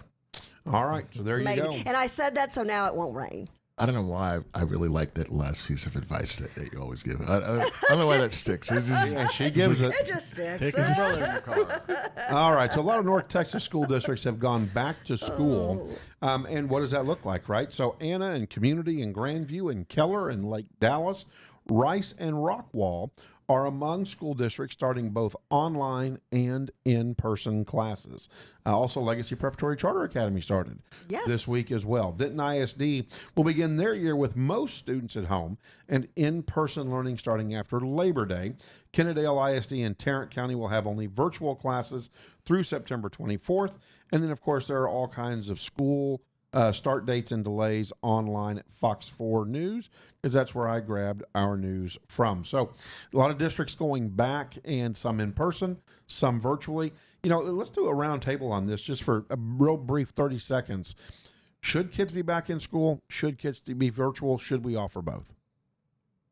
All right. So there you go. And I said that, so now it won't rain. I don't know why I really like that last piece of advice that you always give. I don't know why that sticks. It's just, Yeah, she gives it. It just sticks. Take an umbrella in your car. All right. So a lot of North Texas school districts have gone back to school. And what does that look like, right? So Anna and Community and Grandview and Keller and Lake Dallas, Rice and Rockwall are among school districts starting both online and in-person classes. Also, Legacy Preparatory Charter Academy started this week as well. Denton ISD will begin their year with most students at home and in-person learning starting after Labor Day. Kennedale ISD and Tarrant County will have only virtual classes through September 24th. And then, of course, there are all kinds of school start dates and delays online at Fox 4 News, because that's where I grabbed our news from. So a lot of districts going back, and some in person, some virtually. You know, let's do a round table on this just for a real brief 30 seconds. Should kids be back in school? Should kids be virtual? Should we offer both?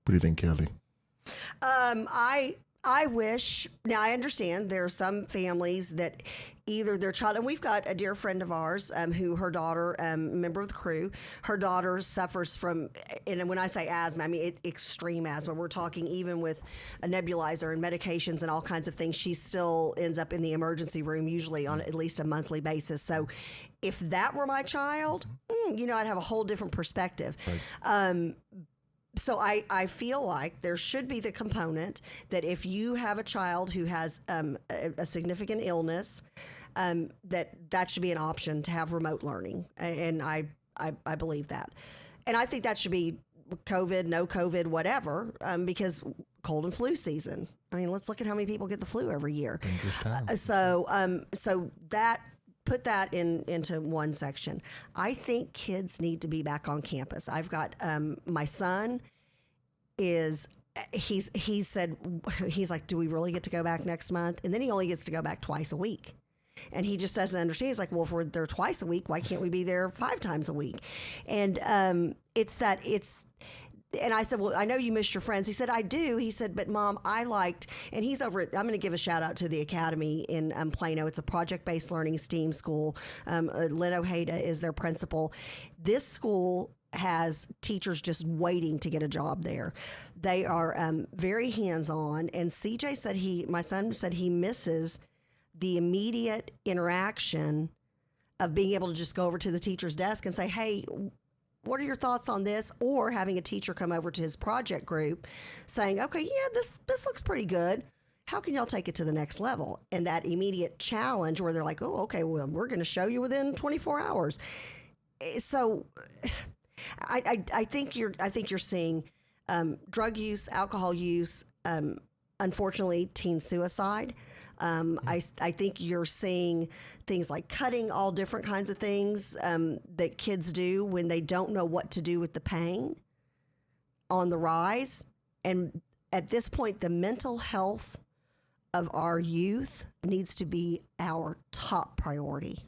what do you think, Kathy? I wish. Now, I understand there are some families that either their child, and we've got a dear friend of ours who her daughter, member of the crew, her daughter suffers from, and when I say asthma, I mean extreme asthma. We're talking even with a nebulizer and medications and all kinds of things. She still ends up in the emergency room, usually on at least a monthly basis. So if that were my child, I'd have a whole different perspective. Right. So I feel like there should be the component that if you have a child who has a significant illness, that should be an option to have remote learning, and I believe that, and I think that should be COVID, no COVID, whatever, because cold and flu season. I mean, let's look at how many people get the flu every year. So that. Put that into one section. I think kids need to be back on campus. I've got my son he said, he's like, do we really get to go back next month? And then he only gets to go back twice a week. And he just doesn't understand. He's like, well, if we're there twice a week, why can't we be there 5 times a week? And and I said, well, I know you missed your friends. He said, I do. He said, but Mom, I liked, and he's over at, I'm going to give a shout out to the Academy in Plano. It's a project-based learning STEAM school. Lynn Ojeda is their principal. This school has teachers just waiting to get a job there. They are very hands-on. And CJ said my son said he misses the immediate interaction of being able to just go over to the teacher's desk and say, hey, what are your thoughts on this? Or having a teacher come over to his project group saying, okay, yeah, this looks pretty good. How can y'all take it to the next level? And that immediate challenge where they're like, oh, okay, well, we're going to show you within 24 hours. So I think you're seeing drug use, alcohol use, unfortunately, teen suicide. I think you're seeing things like cutting, all different kinds of things that kids do when they don't know what to do with the pain on the rise. And at this point, the mental health of our youth needs to be our top priority.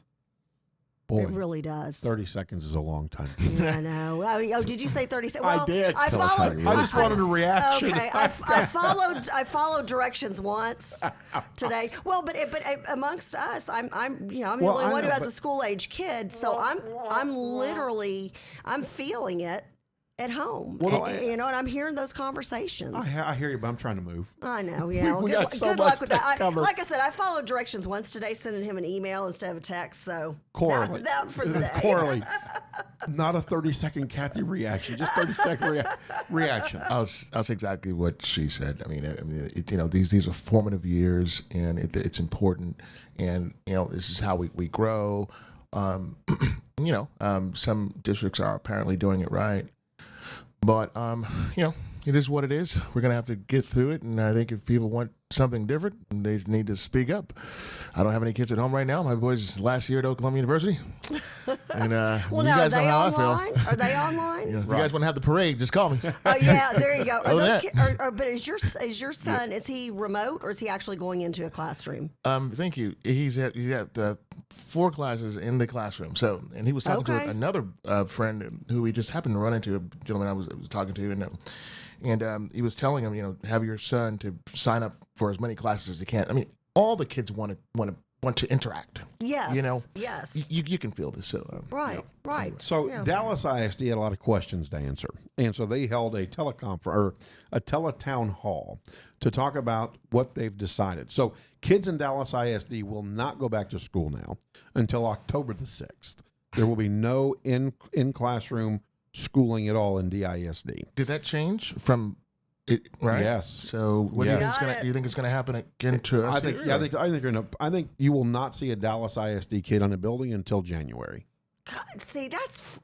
Boy, it really does. 30 seconds is a long time. I know. Oh, did you say 30 seconds? Well, I did. I followed. I just wanted a reaction. Okay, I followed directions once today. Well, but amongst us, I'm the only one who has a school age kid, so I'm literally feeling it at home. Well, and I'm hearing those conversations. I hear you, but I'm trying to move. I know, yeah. We Well, got so good much luck with to that. cover. Like I said, I followed directions once today, sending him an email instead of a text. So Correlate. that for the day. Correlate. Not a 30-second Kathy reaction, just 30-second reaction. That's exactly what she said. I mean, these are formative years, and it's important. And this is how we grow. Some districts are apparently doing it right. But, it is what it is. We're going to have to get through it. And I think if people want something different, they need to speak up. I don't have any kids at home right now. My boys last year at Oklahoma University. And Well, you now, guys are know they how online? I feel. Are they online? If you guys want to have the parade, just call me. Oh yeah, there you go. Are Other those than but is your son, is he remote or is he actually going into a classroom? Thank you. He's at 4 classes in the classroom. So, and he was talking Okay. to another friend who we just happened to run into, a gentleman I was talking to, and he was telling him, have your son to sign up for as many classes as he can. I mean, all the kids want to interact. Yes. Yes. You can feel this. So Right. So Yeah. Dallas ISD had a lot of questions to answer, and so they held a teletown hall to talk about what they've decided. So kids in Dallas ISD will not go back to school now until October the 6th. There will be no in classroom schooling at all in DISD. Did that change from it? Right. Yes. So what Yes. do you think is Got it. Do you think it's going to happen again to us? I think you will not see a Dallas ISD kid on a building until January. God, see, that's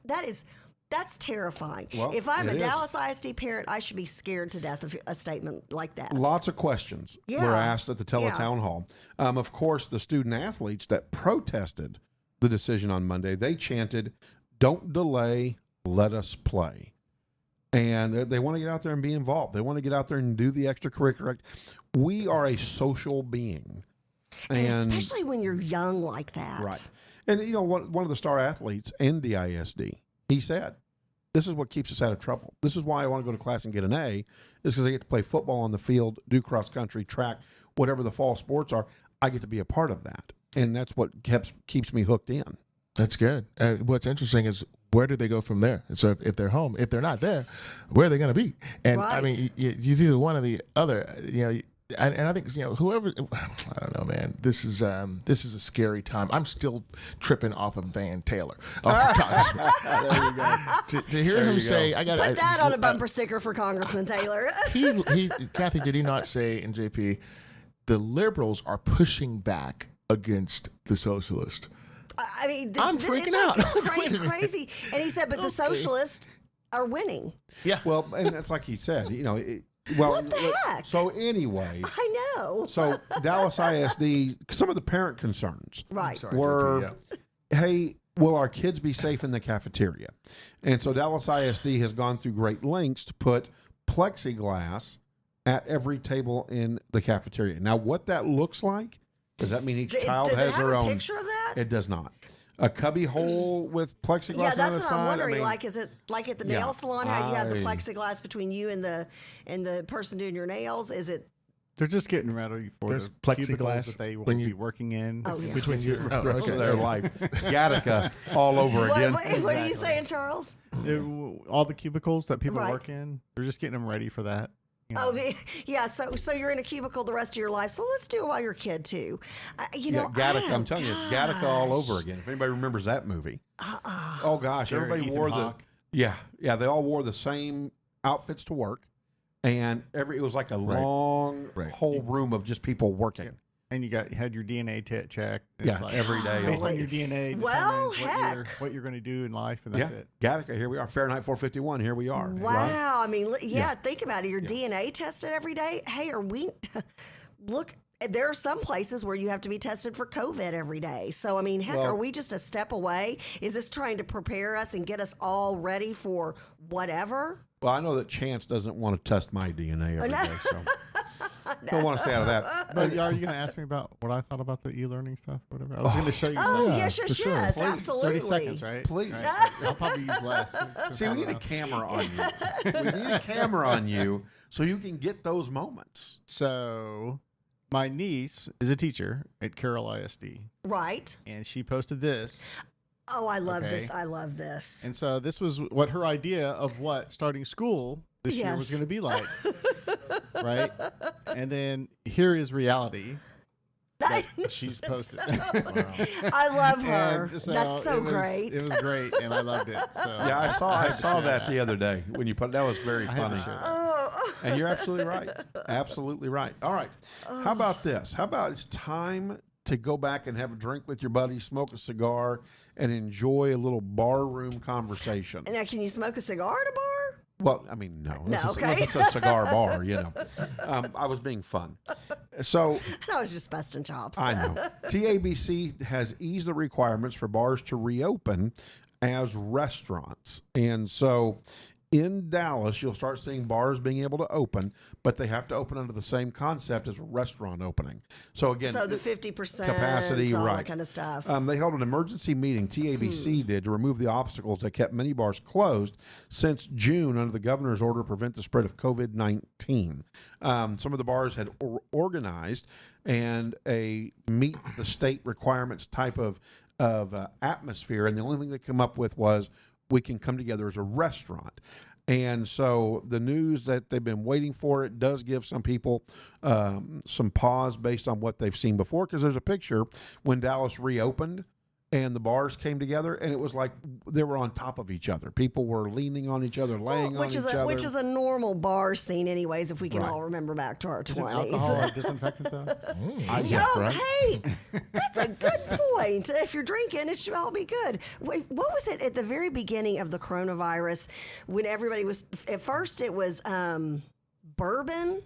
terrifying. Well, if I'm a it is. Dallas ISD parent, I should be scared to death of a statement like that. Lots of questions Yeah. were asked at the teletown hall. Of course, the student athletes that protested the decision on Monday, they chanted, "Don't delay, let us play." And they want to get out there and be involved. They want to get out there and do the extracurricular. We are a social being. And especially when you're young like that. Right. And, one of the star athletes in DISD, he said, This is what keeps us out of trouble. This is why I want to go to class and get an A, is because I get to play football on the field, do cross country, track, whatever the fall sports are. I get to be a part of that. And that's what keeps me hooked in. That's good. What's interesting is where do they go from there? So if they're home, if they're not there, where are they going to be? And I Right. mean, you either one or the other. And I think whoever, I don't know, man. This is a scary time. I'm still tripping off of Van Taylor. Off the Congressman. There you go. To hear him say, "I got Put that on a bumper sticker for Congressman Taylor. Kathy, did he not say in JP, the liberals are pushing back against the socialist? I mean, I'm freaking out. It's Wait a minute. crazy. And he said, but the socialists are winning. Yeah. Well, and that's like he said, well, What the heck? So anyways, I know. so Dallas ISD, some of the parent concerns Right. Sorry, were, JP, yeah. hey, will our kids be safe in the cafeteria? And so Dallas ISD has gone through great lengths to put plexiglass at every table in the cafeteria. Now, what that looks like, does that mean each child Does has it have their a own? picture of that? It does not. A cubby hole with plexiglass Yeah, on that's the what side. I'm wondering. I mean, Like, is it like at the yeah, nail salon, how you have the I- plexiglass between you and the person doing your nails? Is it? They're just getting ready for There's the plexiglass cubicles that they will when you- be working in. Oh, yeah. Between you, the rest okay. of their life. Gattaca all over again. What are you Exactly. saying, Charles? All the cubicles that people Right. work in, they're just getting them ready for that. Oh, yeah. So you're in a cubicle the rest of your life. So let's do it while you're a kid too. Gattaca. I'm telling you, it's Gattaca all over again. If anybody remembers that movie. Oh gosh, Scary everybody Ethan wore Hawke. yeah, they all wore the same outfits to work, and it was like a long Right. whole room of just people working. And you had your DNA check. It's Yeah, like, every day. based on your DNA, Well, determines heck. what you're going to do in life, and Yeah, that's it. Gattaca. Here we are, Fahrenheit 451. Here we are. Wow. Right? I mean, think about it. Your DNA tested every day. Hey, are we? Look, there are some places where you have to be tested for COVID every day. So, I mean, heck, Well- are we just a step away? Is this trying to prepare us and get us all ready for whatever? Well, I know that Chance doesn't want to test my DNA every day, so don't want to stay out of that. But are you going to ask me about what I thought about the e-learning stuff? Whatever. I was going to show you. Oh, something. yes, for yes, sure. yes, Please, absolutely. 30 seconds, right? Please. Right. I'll probably use less. See, we need a camera on you. We need a camera on you so you can get those moments. So, my niece is a teacher at Carroll ISD, Right. and she posted this. Oh, I love Okay. this. I love this. And so, this was what her idea of what starting school this year was Yes. going to be like. Right? And then here is reality that she's posted. I love her. And That's so it was- great. It was great, and I loved it. So Yeah, I had to saw share that the other day when you put that was very I had to funny. share that. Oh, And you're absolutely right. Absolutely right. All right. How about this? How about it's time to go back and have a drink with your buddy, smoke a cigar, and enjoy a little bar room conversation? now, can you smoke a cigar at a bar? Well, I mean, no. Unless, No, it's, okay. unless it's a cigar bar, I was being fun. So I was just busting chops. I know. TABC has eased the requirements for bars to reopen as restaurants. And so in Dallas, you'll start seeing bars being able to open, but they have to open under the same concept as a restaurant opening. So again, So the 50% capacity, all right. that kind of stuff. They held an emergency meeting, TABC did, to remove the obstacles that kept many bars closed since June under the governor's order to prevent the spread of COVID-19. Some of the bars had organized and a meet the state requirements type of atmosphere, and the only thing they come up with was we can come together as a restaurant. And so the news that they've been waiting for, it does give some people some pause based on what they've seen before, because there's a picture when Dallas reopened and the bars came together, and it was like they were on top of each other. People were leaning on each other, laying on each other. Which is a normal bar scene, anyways. If we can Right. all remember back to our Isn't 20s. alcohol a disinfectant, though? I guess, Oh, right? hey, that's a good point. If you're drinking, it should all be good. Wait, what was it at the very beginning of the coronavirus when everybody was, at first it was bourbon?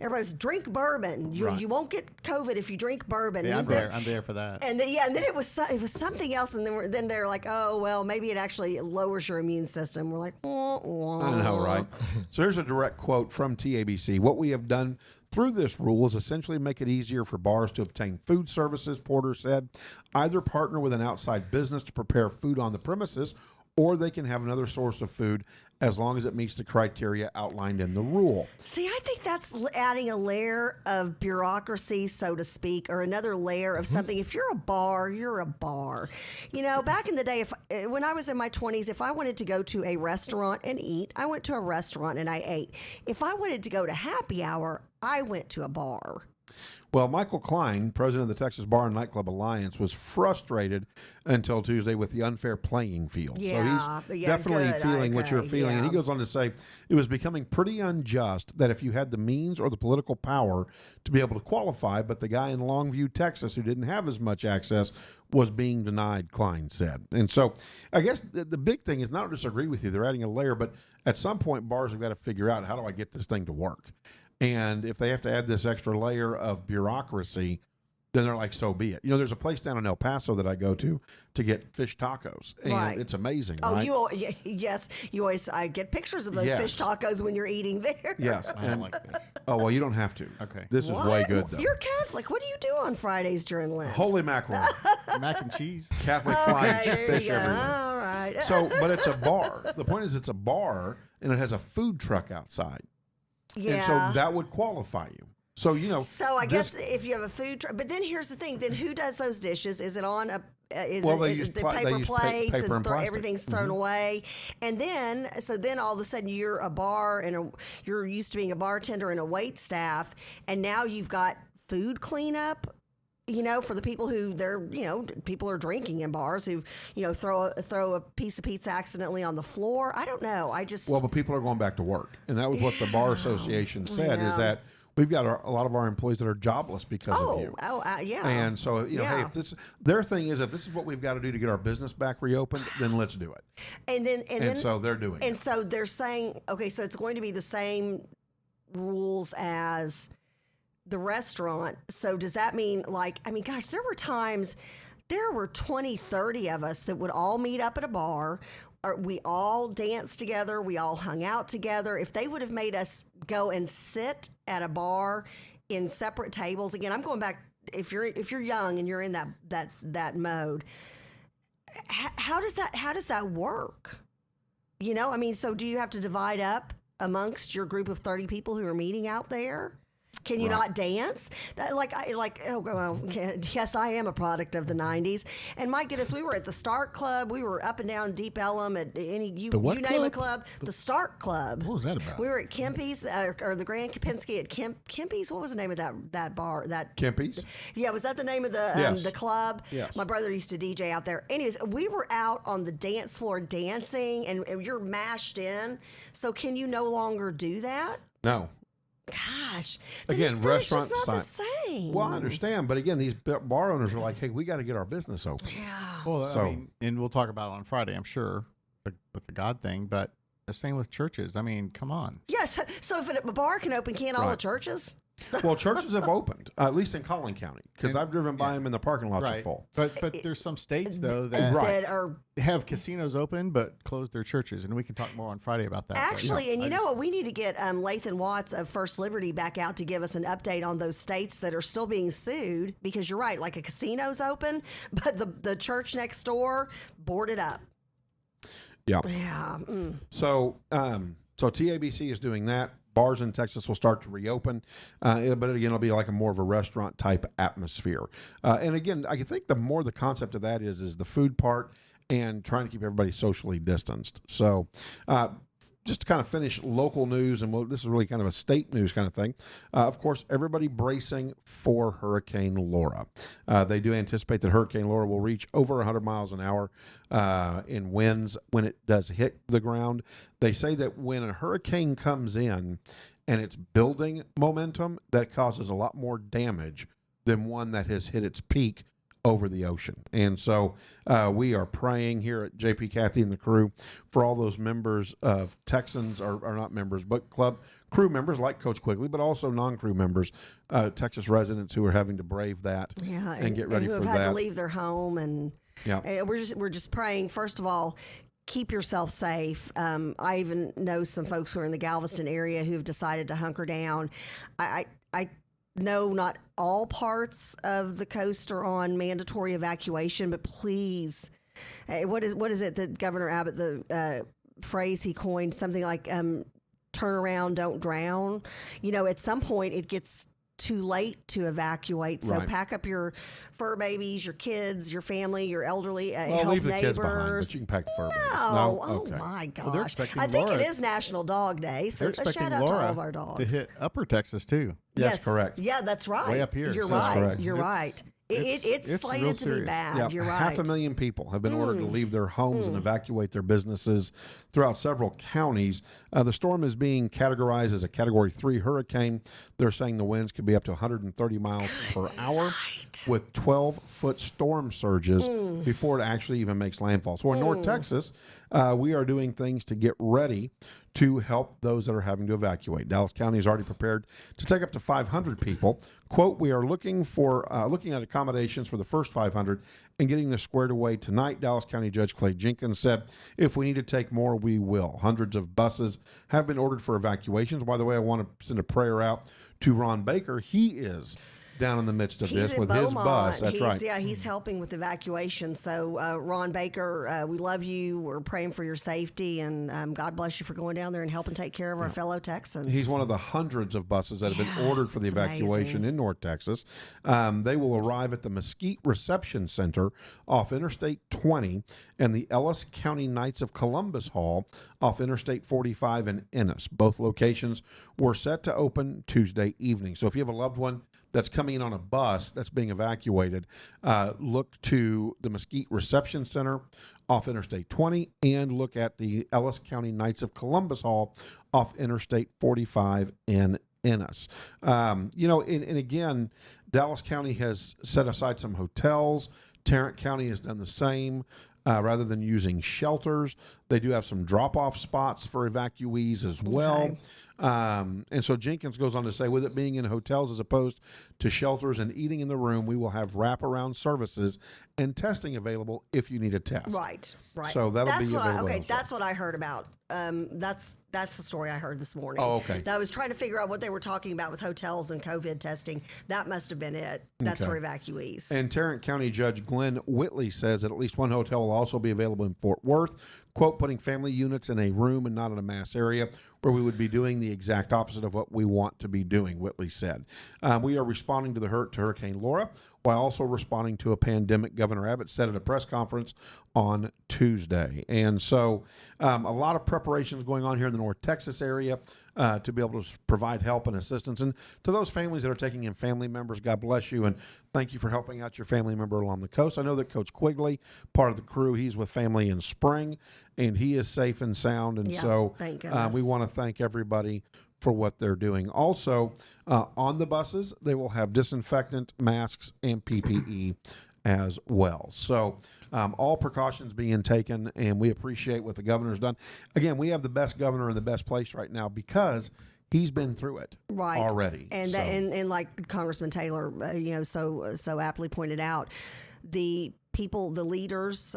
Everybody was drink bourbon. Right. You won't get COVID if you drink bourbon. Yeah, I'm And then- there. I'm there for that. And then, and then it was something else, and then they're like, oh well, maybe it actually lowers your immune system. We're like, wah, wah. I know, right? So here's a direct quote from TABC. What we have done through this rule is essentially make it easier for bars to obtain food services, Porter said. Either partner with an outside business to prepare food on the premises, or they can have another source of food as long as it meets the criteria outlined in the rule. See, I think that's adding a layer of bureaucracy, so to speak, or another layer of something. If you're a bar, you're a bar. You know, back in the day, when I was in my 20s, if I wanted to go to a restaurant and eat, I went to a restaurant and I ate. If I wanted to go to happy hour, I went to a bar. Well, Michael Klein, president of the Texas Bar and Nightclub Alliance, was frustrated until Tuesday with the unfair playing field. Yeah, so he's yeah, definitely good, feeling what you're okay, feeling. And he yeah. goes on to say it was becoming pretty unjust that if you had the means or the political power to be able to qualify, but the guy in Longview, Texas, who didn't have as much access, was being denied, Klein said. And so I guess the big thing is not to disagree with you. They're adding a layer, but at some point, bars have got to figure out, how do I get this thing to work? And if they have to add this extra layer of bureaucracy, then they're like, so be it. You know, there's a place down in El Paso that I go to get fish tacos, and Right. it's amazing. Oh, right? yes, you always, I get pictures of those Yes. fish tacos when you're eating there. Yes. I don't And, like fish. oh, well, you don't have to. Okay. This is way What? good, though. You're Catholic. What do you do on Fridays during Lent? Holy mackerel. Mac and cheese. Catholic flying Okay, there fish you go. everywhere. All right. So, but it's a bar. The point is it's a bar, and it has a food truck outside. yeah. And so that would qualify you. So, you know. So I this- guess if you have a food truck, but then here's the thing: then who does those dishes? Is it on a? Is Well, it they use the pla- they paper use plates paper and plastic. Mm-hmm. everything's thrown away? And then all of a sudden you're a bar and you're used to being a bartender and a wait staff, and now you've got food cleanup. You know, for the people who people are drinking in bars who, throw a piece of pizza accidentally on the floor. I don't know. I just Well, but people are going back to work, and that was what the bar association said: Yeah. is that we've got a lot of our employees that are jobless because of you. Yeah. And so, hey, Yeah. if their thing is, if this is what we've got to do to get our business back reopened, then let's do it. and then So they're doing And it. so they're saying, okay, so it's going to be the same rules as the restaurant. So does that mean gosh, there were 20, 30 of us that would all meet up at a bar. Or we all danced together. We all hung out together. If they would have made us go and sit at a bar in separate tables, again, I'm going back. If you're young and you're in that mode, how does that work? You know, I mean, so do you have to divide up amongst your group of 30 people who are meeting out there? Can you not dance? Yes, I am a product of the 90s. And my goodness, we were at the Stark Club. We were up and down Deep Ellum at you The what name a club? club. The Stark Club. What was that about? We were at Kempy's or the Grand Kempinski at Kempy's. What was the name of that bar? Kempy's? Yeah, was that the name of Yes. the club? Yes. My brother used to DJ out there. Anyways, we were out on the dance floor dancing, and you're mashed in. So can you no longer do that? No. Gosh. Again, then it's just restaurant not the sign- same. Well, I understand, but again, these bar owners are like, hey, we got to get our business open. Yeah. Well, So- I mean, and we'll talk about it on Friday, I'm sure, with the God thing. But the same with churches. I mean, come on. Yes. So if a bar can open, can't all the Right. churches? Well, churches have opened, at least in Collin County, because And- I've driven by them and the parking lots are Right. full. But there's some states though that That are have casinos open but close their churches, and we can talk more on Friday about that. but, actually, and I you know just- what? We need to get Lathan Watts of First Liberty back out to give us an update on those states that are still being sued, because you're right, like a casino's open, but the church next door boarded up. Yeah. Yeah. So TABC is doing that. Bars in Texas will start to reopen, but again, it'll be like a more of a restaurant type atmosphere. And again, I think the more the concept of that is the food part and trying to keep everybody socially distanced. So, just to kind of finish local news, and this is really kind of a state news kind of thing. Of course, everybody bracing for Hurricane Laura. They do anticipate that Hurricane Laura will reach over 100 miles an hour in winds when it does hit the ground. They say that when a hurricane comes in and it's building momentum, that causes a lot more damage than one that has hit its peak over the ocean. And so we are praying here at JP, Kathy, and the crew for all those members of Texans, or not members, but club crew members like Coach Quigley, but also non-crew members, Texas residents who are having to brave that Yeah, and get ready who for have had to that. leave their home, and Yeah. we're just praying. First of all, keep yourself safe. I even know some folks who are in the Galveston area who've decided to hunker down. I know not all parts of the coast are on mandatory evacuation, but please what is it that Governor Abbott, the phrase he coined, something like turn around, don't drown. At some point it gets too late to evacuate. So Right. pack up your fur babies, your kids, your family, your elderly, Well, help leave the neighbors. kids behind, but you can pack the fur babies. No, Okay. oh my Well, they're gosh! expecting I think Laura- it is National Dog Day, so They're a expecting shout out to Laura all of our dogs. to hit Upper Texas too. Yes, correct. Yeah, that's right. Way up here. You're That's right. correct. You're It's- right. it's It's real slated to be serious. bad. Yeah, You're right. 500,000 people have been ordered to leave their homes and evacuate their businesses throughout several counties. The storm is being categorized as a Category 3 hurricane. They're saying the winds could be up to 130 miles per hour with 12-foot storm surges before it actually even makes landfall. So in North Texas, we are doing things to get ready to help those that are having to evacuate. Dallas County is already prepared to take up to 500 people. Quote, we are looking at accommodations for the first 500 and getting this squared away tonight. Dallas County Judge Clay Jenkins said, if we need to take more, we will. Hundreds of buses have been ordered for evacuations. By the way, I want to send a prayer out to Ron Baker. He is down in the midst of He's this in with his Beaumont. bus. That's right. Yeah, he's helping with evacuation. So, Ron Baker, we love you. We're praying for your safety, and God bless you for going down there and helping take care of our fellow Texans. He's one of the hundreds of buses that have been ordered for the it's evacuation amazing. in North Texas. They will arrive at the Mesquite Reception Center off Interstate 20 and the Ellis County Knights of Columbus Hall off Interstate 45 in Ennis. Both locations were set to open Tuesday evening. So if you have a loved one that's coming in on a bus that's being evacuated, look to the Mesquite Reception Center off Interstate 20 and look at the Ellis County Knights of Columbus Hall off Interstate 45 in Ennis. And again, Dallas County has set aside some hotels. Tarrant County has done the same. Rather than using shelters, they do have some drop-off spots for evacuees as well. Okay. And so Jenkins goes on to say, with it being in hotels as opposed to shelters and eating in the room, we will have wraparound services and testing available if you need a test. Right. So that'll that's be what available. okay, as well. that's what I heard about. That's the story I heard this morning. Oh, okay. I was trying to figure out what they were talking about with hotels and COVID testing. That must have been it. That's Okay. for evacuees. And Tarrant County Judge Glenn Whitley says that at least one hotel will also be available in Fort Worth, quote, putting family units in a room and not in a mass area where we would be doing the exact opposite of what we want to be doing, Whitley said. We are responding to Hurricane Laura while also responding to a pandemic, Governor Abbott said at a press conference on Tuesday. And so a lot of preparations going on here in the North Texas area to be able to provide help and assistance. And to those families that are taking in family members, God bless you. And thank you for helping out your family member along the coast. I know that Coach Quigley, part of the crew, he's with family in Spring, and he is safe and sound. And Yeah, so thank goodness. we want to thank everybody for what they're doing. Also, on the buses, they will have disinfectant, masks, and PPE as well. So all precautions being taken, and we appreciate what the governor's done. Again, we have the best governor in the best place right now because he's been through it Right. already. And So- and like Congressman Taylor, so aptly pointed out, the people, the leaders,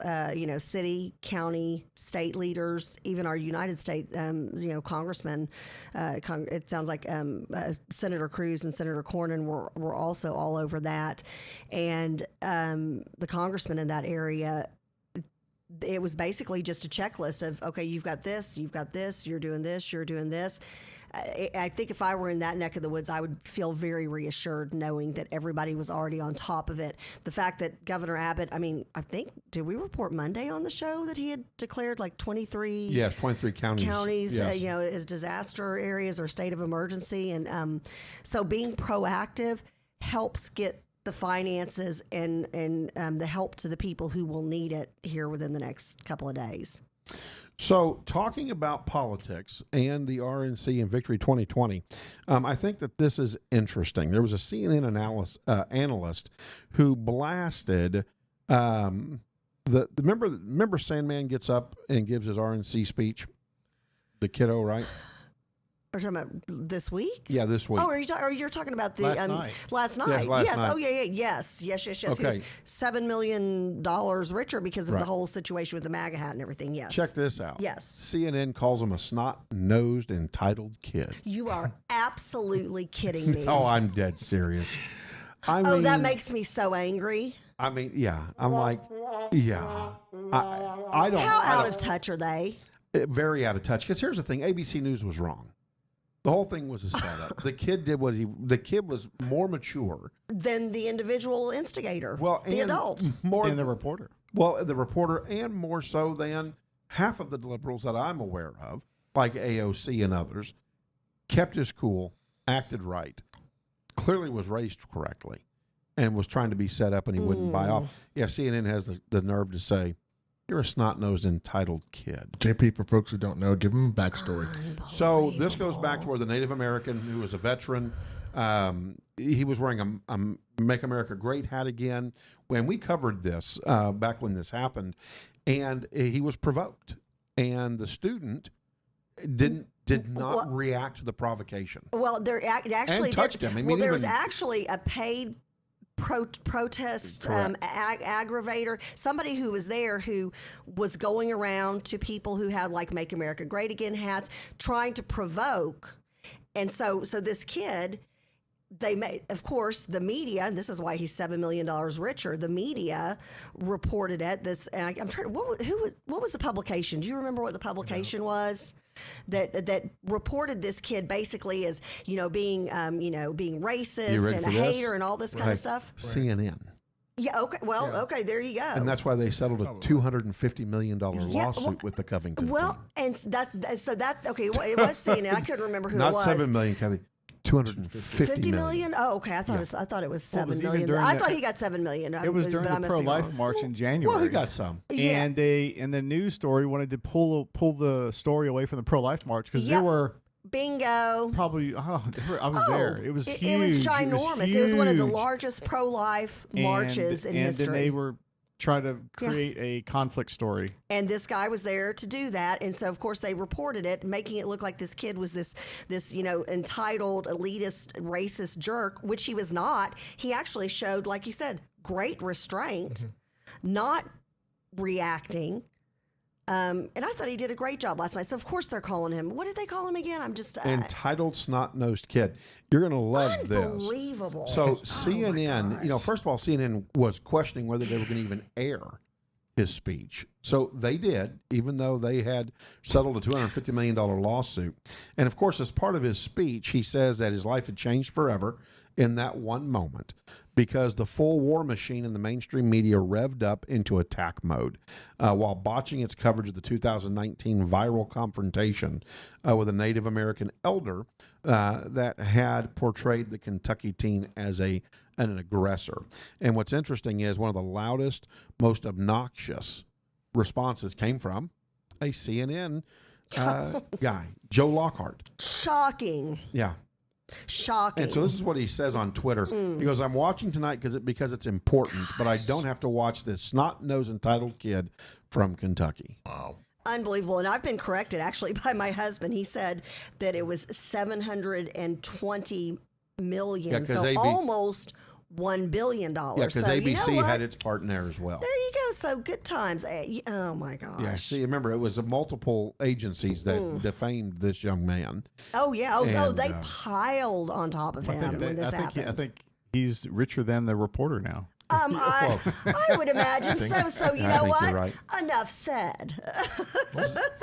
city, county, state leaders, even our United States, congressmen. It sounds like Senator Cruz and Senator Cornyn were also all over that, and the congressmen in that area. It was basically just a checklist of, okay, you've got this, you're doing this, you're doing this. I think if I were in that neck of the woods, I would feel very reassured knowing that everybody was already on top of it. The fact that Governor Abbott, I think, did we report Monday on the show that he had declared like 23 yes, 23 counties. Yes. as disaster areas or state of emergency? And so being proactive helps get the finances and the help to the people who will need it here within the next couple of days. So, talking about politics and the RNC and Victory 2020, I think that this is interesting. There was a CNN analyst who blasted remember Sandman gets up and gives his RNC speech, the kiddo, right? Are you talking about this week? Yeah, this week. Oh, you're talking about the Last night. Last night. Yes, last yes. night. Oh, yeah. Yes. He was Okay. $7 million richer because of Right. the whole situation with the MAGA hat and everything. Yes. Check this out. Yes. CNN calls him a snot-nosed, entitled kid. You are absolutely kidding me. Oh, I'm dead serious. I Oh, mean, that makes me so angry. yeah. I'm like, Yeah. I don't. How I out don't- of touch are they? Very out of touch. Because here's the thing: ABC News was wrong. The whole thing was a setup. The kid did what he. The kid was more mature. Than the individual instigator, Well, the and adult. more And the reporter. Well, the reporter, and more so than half of the liberals that I'm aware of, like AOC and others, kept his cool, acted right, clearly was raised correctly, and was trying to be set up, and he wouldn't buy off. Yeah, CNN has the nerve to say, "You're a snot-nosed, entitled kid." JP, for folks who don't know, give them a backstory. So this goes back to where the Native American, who was a veteran, he was wearing a "Make America Great" hat again. When we covered this back when this happened, and he was provoked, and the student did not Well- react to the provocation. Well, there actually And touched him. I well, mean, there was even- actually a paid protest aggravator, somebody who was there who was going around to people who had like "Make America Great Again" hats, trying to provoke. And so this kid, they made, of course, the media, and this is why he's $7 million richer. The media reported it. This, and I'm trying to, what was the publication? Do you remember what the publication was? That reported this kid basically as being racist ready and for a this? hater and all this kind of stuff. CNN. Yeah. Okay. Well. Okay. There you go. And that's why they settled a $250 million Yeah, lawsuit well- with the Covington well, team. and that okay. Well, it was CNN. I couldn't remember who it Not was. $7 million, Kathy. 250 50 million. million? Oh, okay. I thought it was Well, it was $7 even million. during I the- thought he got $7 million. It was during but I the must be pro-life wrong. march in January. Well, he got some. Yeah. And the news story wanted to pull the story away from the pro-life march because Yep. there were Bingo. probably I was there. It was huge. It was ginormous. It was one of the huge. largest pro-life marches in history. And then they were trying to create a conflict story. And this guy was there to do that, and so of course they reported it, making it look like this kid was this entitled, elitist, racist jerk, which he was not. He actually showed, like you said, great restraint, not reacting. And I thought he did a great job last night. So of course they're calling him. What did they call him again? I'm just Entitled, snot-nosed kid. You're going to love this. unbelievable. So CNN, first of all, CNN was questioning whether they were going to even air his speech. So they did, even though they had settled a $250 million lawsuit. And of course, as part of his speech, he says that his life had changed forever in that one moment because the full war machine in the mainstream media revved up into attack mode while botching its coverage of the 2019 viral confrontation with a Native American elder that had portrayed the Kentucky teen as an aggressor. And what's interesting is one of the loudest, most obnoxious responses came from a CNN guy, Joe Lockhart. shocking. Yeah. Shocking. And so this is what he says on Twitter. He goes, "I'm watching tonight because it's important, but I don't have to watch this snot-nosed entitled kid from Kentucky." Wow. Unbelievable. And I've been corrected actually by my husband. He said that it was 720 million. Yeah, 'cause so AB almost $1 billion. Yeah, because so, ABC you know had what? its part in there as well. There you go. So good times. Oh my gosh. Yeah, see, remember, it was multiple agencies that defamed this young man. Oh yeah. Oh, And, they piled on top of him when this I happened. think he's richer than the reporter now. I would imagine so. So you I know think what? you're right. Enough said.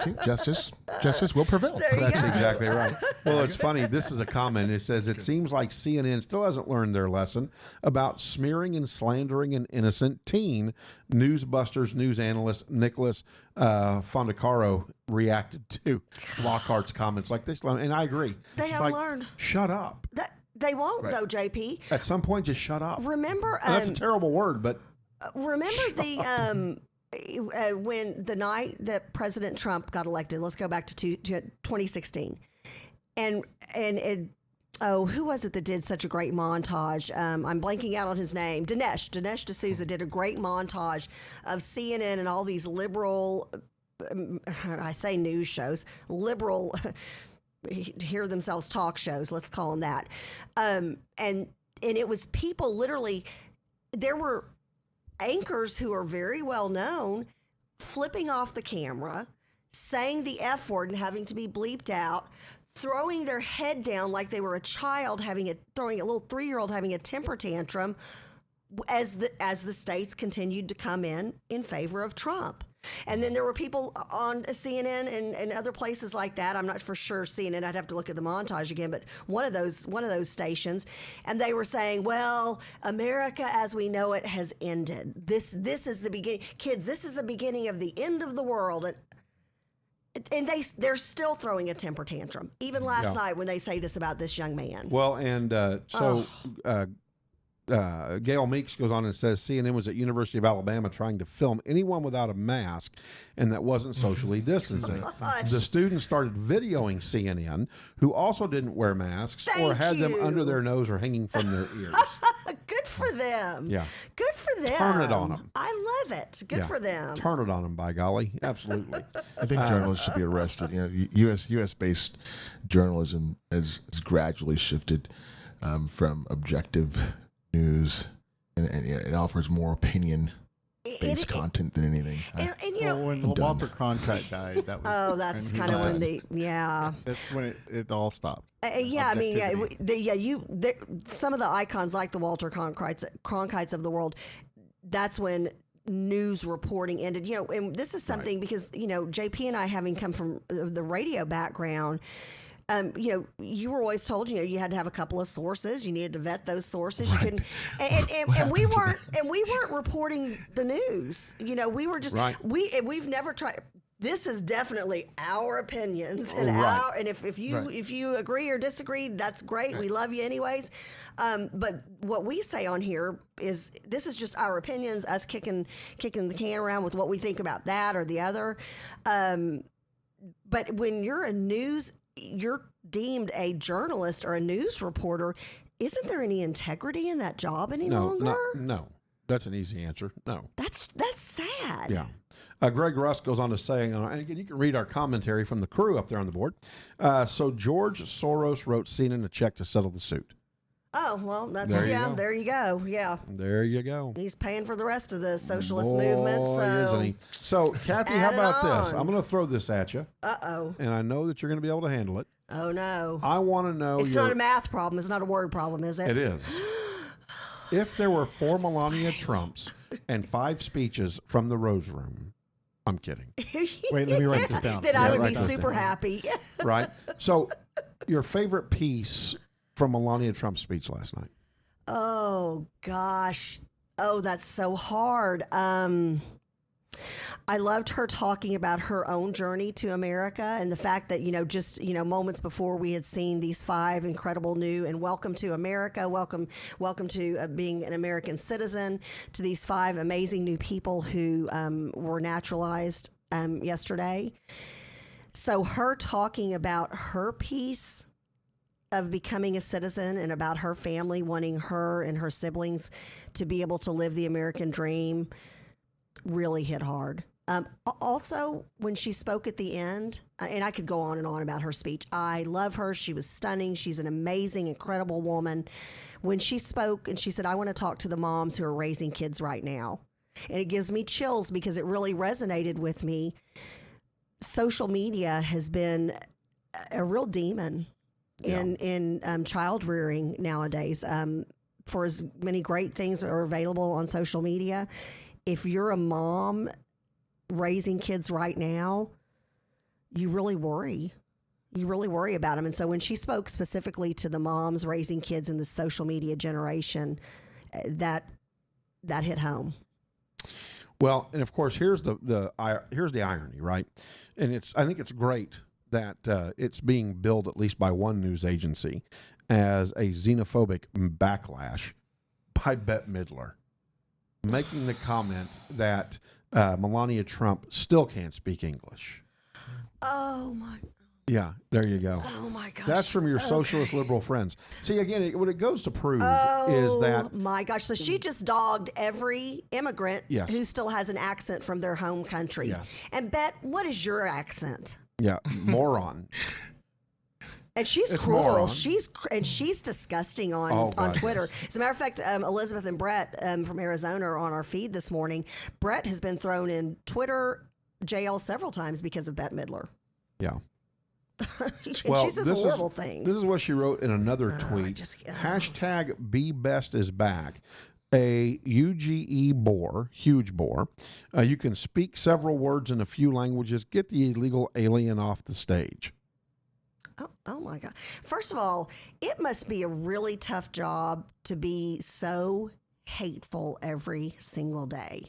See, justice will prevail. There you That's go. exactly right. Well, it's funny. This is a comment. It says, "It seems like CNN still hasn't learned their lesson about smearing and slandering an innocent teen." Newsbusters news analyst Nicholas Fondacaro reacted to Lockhart's comments like this. And I agree. They It's haven't like, learned. Shut up. They won't though, JP. At some point, just shut up. Remember, And that's a terrible word, but remember the when the night that President Trump got elected. Let's go back to 2016, and who was it that did such a great montage? I'm blanking out on his name. Dinesh D'Souza did a great montage of CNN and all these liberal, I say news shows, liberal. Hear themselves talk shows, let's call them that. And it was people literally, there were anchors who are very well known flipping off the camera, saying the F word and having to be bleeped out, throwing their head down like they were a child throwing a little 3-year-old having a temper tantrum as the states continued to come in favor of Trump. And then there were people on CNN and other places like that. I'm not for sure CNN. I'd have to look at the montage again, but one of those stations, and they were saying, "Well, America as we know it has ended. This is the beginning, kids. This is the beginning of the end of the world." And they're still throwing a temper tantrum, even last night when they say this about this young man. Well, and Gail Meeks goes on and says CNN was at University of Alabama trying to film anyone without a mask, and that wasn't socially distancing. The students started videoing CNN, who also didn't wear masks or had them under their nose or hanging from their ears. Good for them. Yeah. Good for them. Turn it on them. I love it. Good for them. Turn it on them, by golly. Absolutely. I think journalists should be arrested. U.S. based journalism has gradually shifted from objective news, and it offers more opinion-based content than anything. And when Walter Cronkite died, that was that's kind of when that's when it all stopped. Some of the icons like the Walter Cronkites of the world, that's when news reporting ended. And this is something because JP and I, having come from the radio background, you were always told, you had to have a couple of sources. You needed to vet those sources. You couldn't, and we weren't reporting the news. We were just we've never tried. This is definitely our opinions, and if you agree or disagree, that's great. Right. We love you anyways. But what we say on here is this is just our opinions, us kicking the can around with what we think about that or the other. But when you're deemed a journalist or a news reporter, isn't there any integrity in that job any longer? No. That's an easy answer. No. That's sad. Yeah. Greg Russ goes on to say, and again, you can read our commentary from the crew up there on the board. So George Soros wrote CNN a check to settle the suit. Oh, well, there you go. Yeah. There you go. He's paying for the rest of the socialist movement. So. Isn't he? So, Kathy, how about this? I'm going to throw this at you. Uh-oh. And I know that you're going to be able to handle it. Oh, no. I want to know. It's not a math problem. It's not a word problem, is it? It is. If there were 4 Melania Trumps and 5 speeches from the Rose Room, I'm kidding. Wait, let me write this down. Then I would be super happy. Right? So, your favorite piece from Melania Trump's speech last night? Oh, gosh. Oh, that's so hard. I loved her talking about her own journey to America and the fact that, just, moments before we had seen these 5 incredible new and welcome to America, welcome to being an American citizen, to these 5 amazing new people who were naturalized yesterday. So her talking about her piece of becoming a citizen and about her family wanting her and her siblings to be able to live the American dream really hit hard. Also, when she spoke at the end, and I could go on and on about her speech, I love her. She was stunning. She's an amazing, incredible woman. When she spoke and she said, "I want to talk to the moms who are raising kids right now." And it gives me chills because it really resonated with me. Social media has been a real demon in child rearing nowadays. For as many great things that are available on social media, if you're a mom raising kids right now, you really worry. You really worry about them. And so when she spoke specifically to the moms raising kids in the social media generation, that hit home. Well, and of course, here's the irony, right? And I think it's great that it's being billed, at least by one news agency, as a xenophobic backlash by Bette Midler, making the comment that Melania Trump still can't speak English. Oh, my. Yeah, there you go. Oh, my gosh. That's from your socialist liberal friends. See, again, what it goes to prove is that... Oh, my gosh. So she just dogged every immigrant who still has an accent from their home country. Yes. And Bet, what is your accent? Yeah, moron. And she's cruel. Moron. She's disgusting on Twitter. As a matter of fact, Elizabeth and Brett from Arizona are on our feed this morning. Brett has been thrown in Twitter jail several times because of Bette Midler. Yeah. Well, she says horrible things. This is what she wrote in another tweet. #BeBestIsBack. a UGE bore, huge bore. You can speak several words in a few languages. Get the illegal alien off the stage. Oh my God. First of all, it must be a really tough job to be so hateful every single day.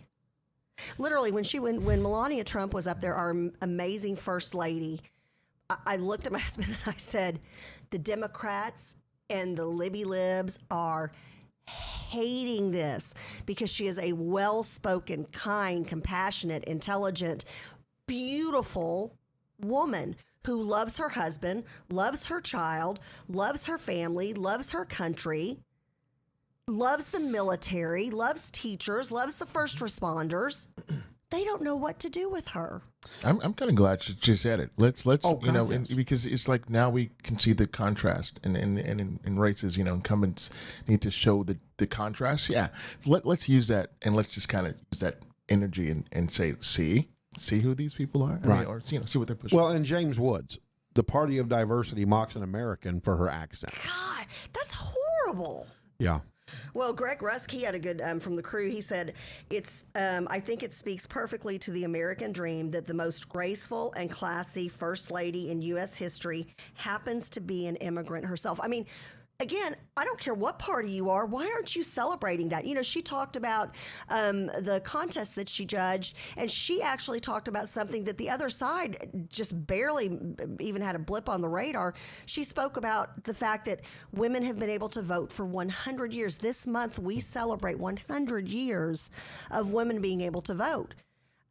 Literally, when Melania Trump was up there, our amazing first lady, I looked at my husband and I said, the Democrats and the Libby Libs are hating this because she is a well-spoken, kind, compassionate, intelligent, beautiful woman who loves her husband, loves her child, loves her family, loves her country, loves the military, loves teachers, loves the first responders. They don't know what to do with her. I'm kind of glad she said it. Let's Oh, you know, God, yes. because it's like now we can see the contrast, and in races, you know, incumbents need to show the contrast. Yeah, let's use that, and let's just kind of use that energy and say, see who these people are, I mean, Right. or you know, see what they're pushing. Well, and James Woods, the Party of Diversity mocks an American for her accent. God, that's horrible. Yeah. Well, Greg Rusk, he had a good from the crew. He said, "It's I think it speaks perfectly to the American dream that the most graceful and classy first lady in U.S. history happens to be an immigrant herself." I mean, again, I don't care what party you are. Why aren't you celebrating that? You know, she talked about the contest that she judged, and she actually talked about something that the other side just barely even had a blip on the radar. She spoke about the fact that women have been able to vote for 100 years. This month, we celebrate 100 years of women being able to vote.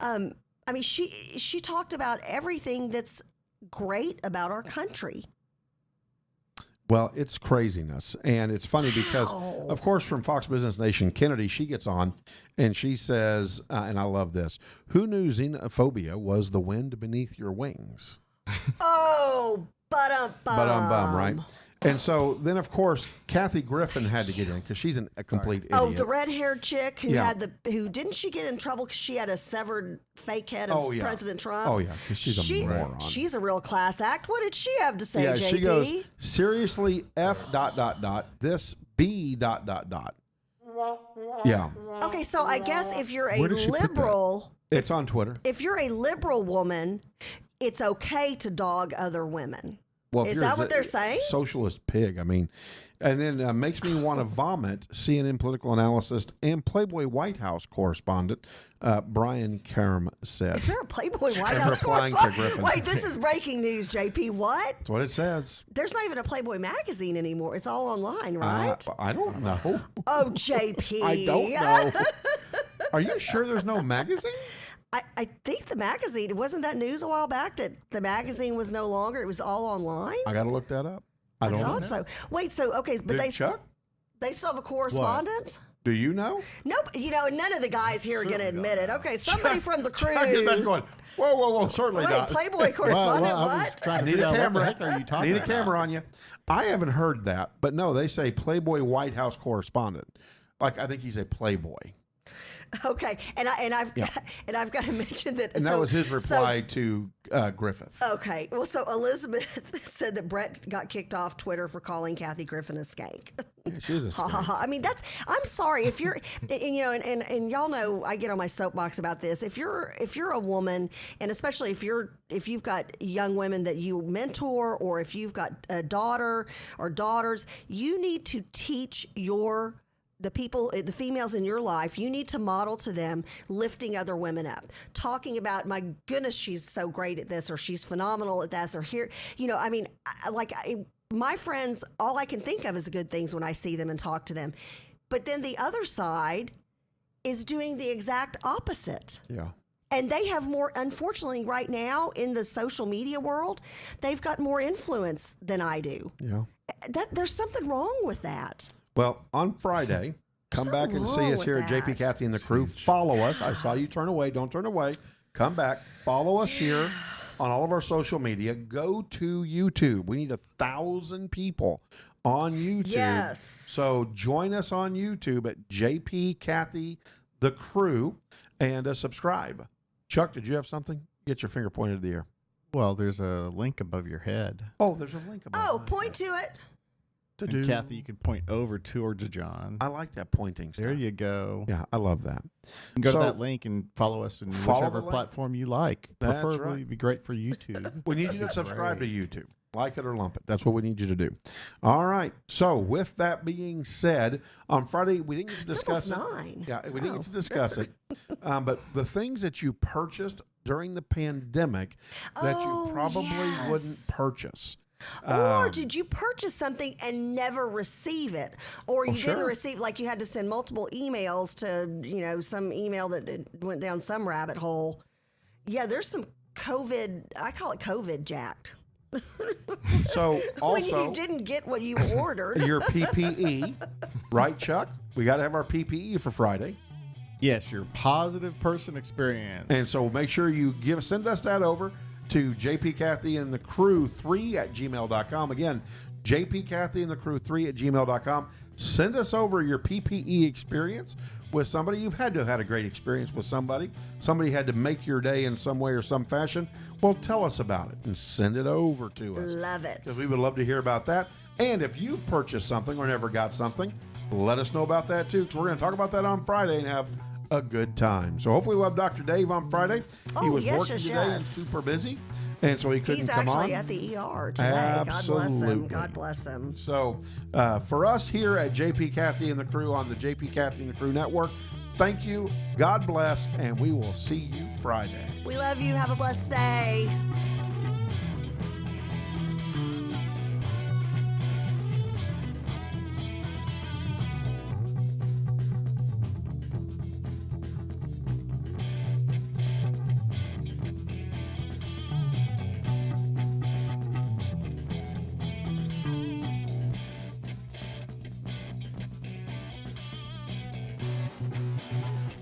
I mean, she talked about everything that's great about our country. Well, it's craziness. And it's funny because, Wow. of course, from Fox Business Nation, Kennedy, she gets on and she says, and I love this, who knew xenophobia was the wind beneath your wings? Oh, Bum, right? And so then, of course, Kathy Griffin had to get in because she's a complete idiot. Oh, the red-haired chick who Yeah. who didn't she get in trouble because she had a severed fake head of Oh, yeah. President Trump? Oh, yeah, because she's a moron. She's a real class act. What did she have to say, Yeah, JP? she goes, seriously, F ... this B ... Yeah, Okay, so I guess if you're a Where did she put that? liberal, it's on Twitter. if you're a liberal woman, it's okay to dog other women. Well, if Is you're that a what they're saying? Socialist pig, I mean. And then makes me want to vomit, CNN political analyst and Playboy White House correspondent Brian Karam said. Is there a Playboy White I'm House replying to correspondent? Griffin. Wait, this is breaking news, JP. What? That's what it says. There's not even a Playboy magazine anymore. It's all online, right? I don't know. Oh, JP. I don't know. Are you sure there's no magazine? I think the magazine, wasn't that news a while back that the magazine was no longer, it was all online? I got to look that up. I don't know. thought so. Wait, so, okay, but Did Chuck? they still have a correspondent? Do you know? Nope. You know, none of the guys here are going to admit it. Okay, somebody from the crew. Chuck is back going, whoa, certainly Wait, not. Playboy correspondent, I was what? trying to Need figure a out camera. what the heck are you talking Need a about? camera on you. I haven't heard that, but no, they say Playboy White House correspondent. Like I think he's a Playboy, Okay, and I've got to mention that. and that was his reply to Griffith. Okay, well, so Elizabeth said that Brett got kicked off Twitter for calling Kathy Griffin a skank. Yeah, she is a Ha ha ha! I mean, I'm sorry if you're, and you know, and y'all know I get on my soapbox about this. If you're a woman, and especially if you've got young women that you mentor, or if you've got a daughter or daughters, you need to teach the females in your life, you need to model to them lifting other women up, talking about, my goodness, she's so great at this, or she's phenomenal at this, or here, you know, I mean, my friends, all I can think of is good things when I see them and talk to them. But then the other side is doing the exact opposite. Yeah. And they have more, unfortunately, right now in the social media world, they've got more influence than I do. Yeah. There's something wrong with that. Well, on Friday, come back and see wrong us with here at JP that. Kathy and the crew. Follow us. I saw you turn away. Don't turn away. Come back. Follow us here on all of our social media. Go to YouTube. We need 1,000 people on YouTube. Yes. So join us on YouTube at JP Kathy the crew and subscribe. Chuck, did you have something? Get your finger pointed to the air. Well, there's a link above your head. Oh, there's a link above. Oh, my point head. to it. to And do. Kathy, you can point over towards John. I like that pointing stuff. There you go. Yeah, I love that. You can go So- to that link and follow us in Follow whichever the link. platform you like. That's Preferably right. it'd be great for YouTube. We need you to subscribe to YouTube. Like it or lump it. That's what we need you to do. All right. So, with that being said, on Friday, we didn't get to It's discuss it. almost 9. Yeah, we didn't get to Oh. discuss it. But the things that you purchased during the pandemic that Oh, you probably wouldn't yes. purchase. Or did you purchase something and never receive it? Or you didn't sure. receive, like you had to send multiple emails to, some email that went down some rabbit hole. Yeah, there's some COVID, I call it COVID jacked. So, when you also, didn't get what you ordered. your PPE, right, Chuck? We got to have our PPE for Friday. Yes, your positive person experience. And so make sure you send us that over to JP Kathy and the Crew 3 at gmail.com. Again, JP Kathy and the Crew 3 at gmail.com. Send us over your PPE experience with somebody. You've had to have had a great experience with somebody. Somebody had to make your day in some way or some fashion. Well, tell us about it and send it over to us. Love it. Because we would love to hear about that. And if you've purchased something or never got something, let us know about that too, because we're going to talk about that on Friday and have a good time. So hopefully we'll have Dr. Dave on Friday. He Oh, was yes, working yes, today and yes. super busy, and so he couldn't He's come actually on. at the ER today. God bless Absolutely. him. God bless him. So for us here at JP Kathy and the Crew on the JP Kathy and the Crew Network, thank you, God bless, and we will see you Friday. We love you. Have a blessed day.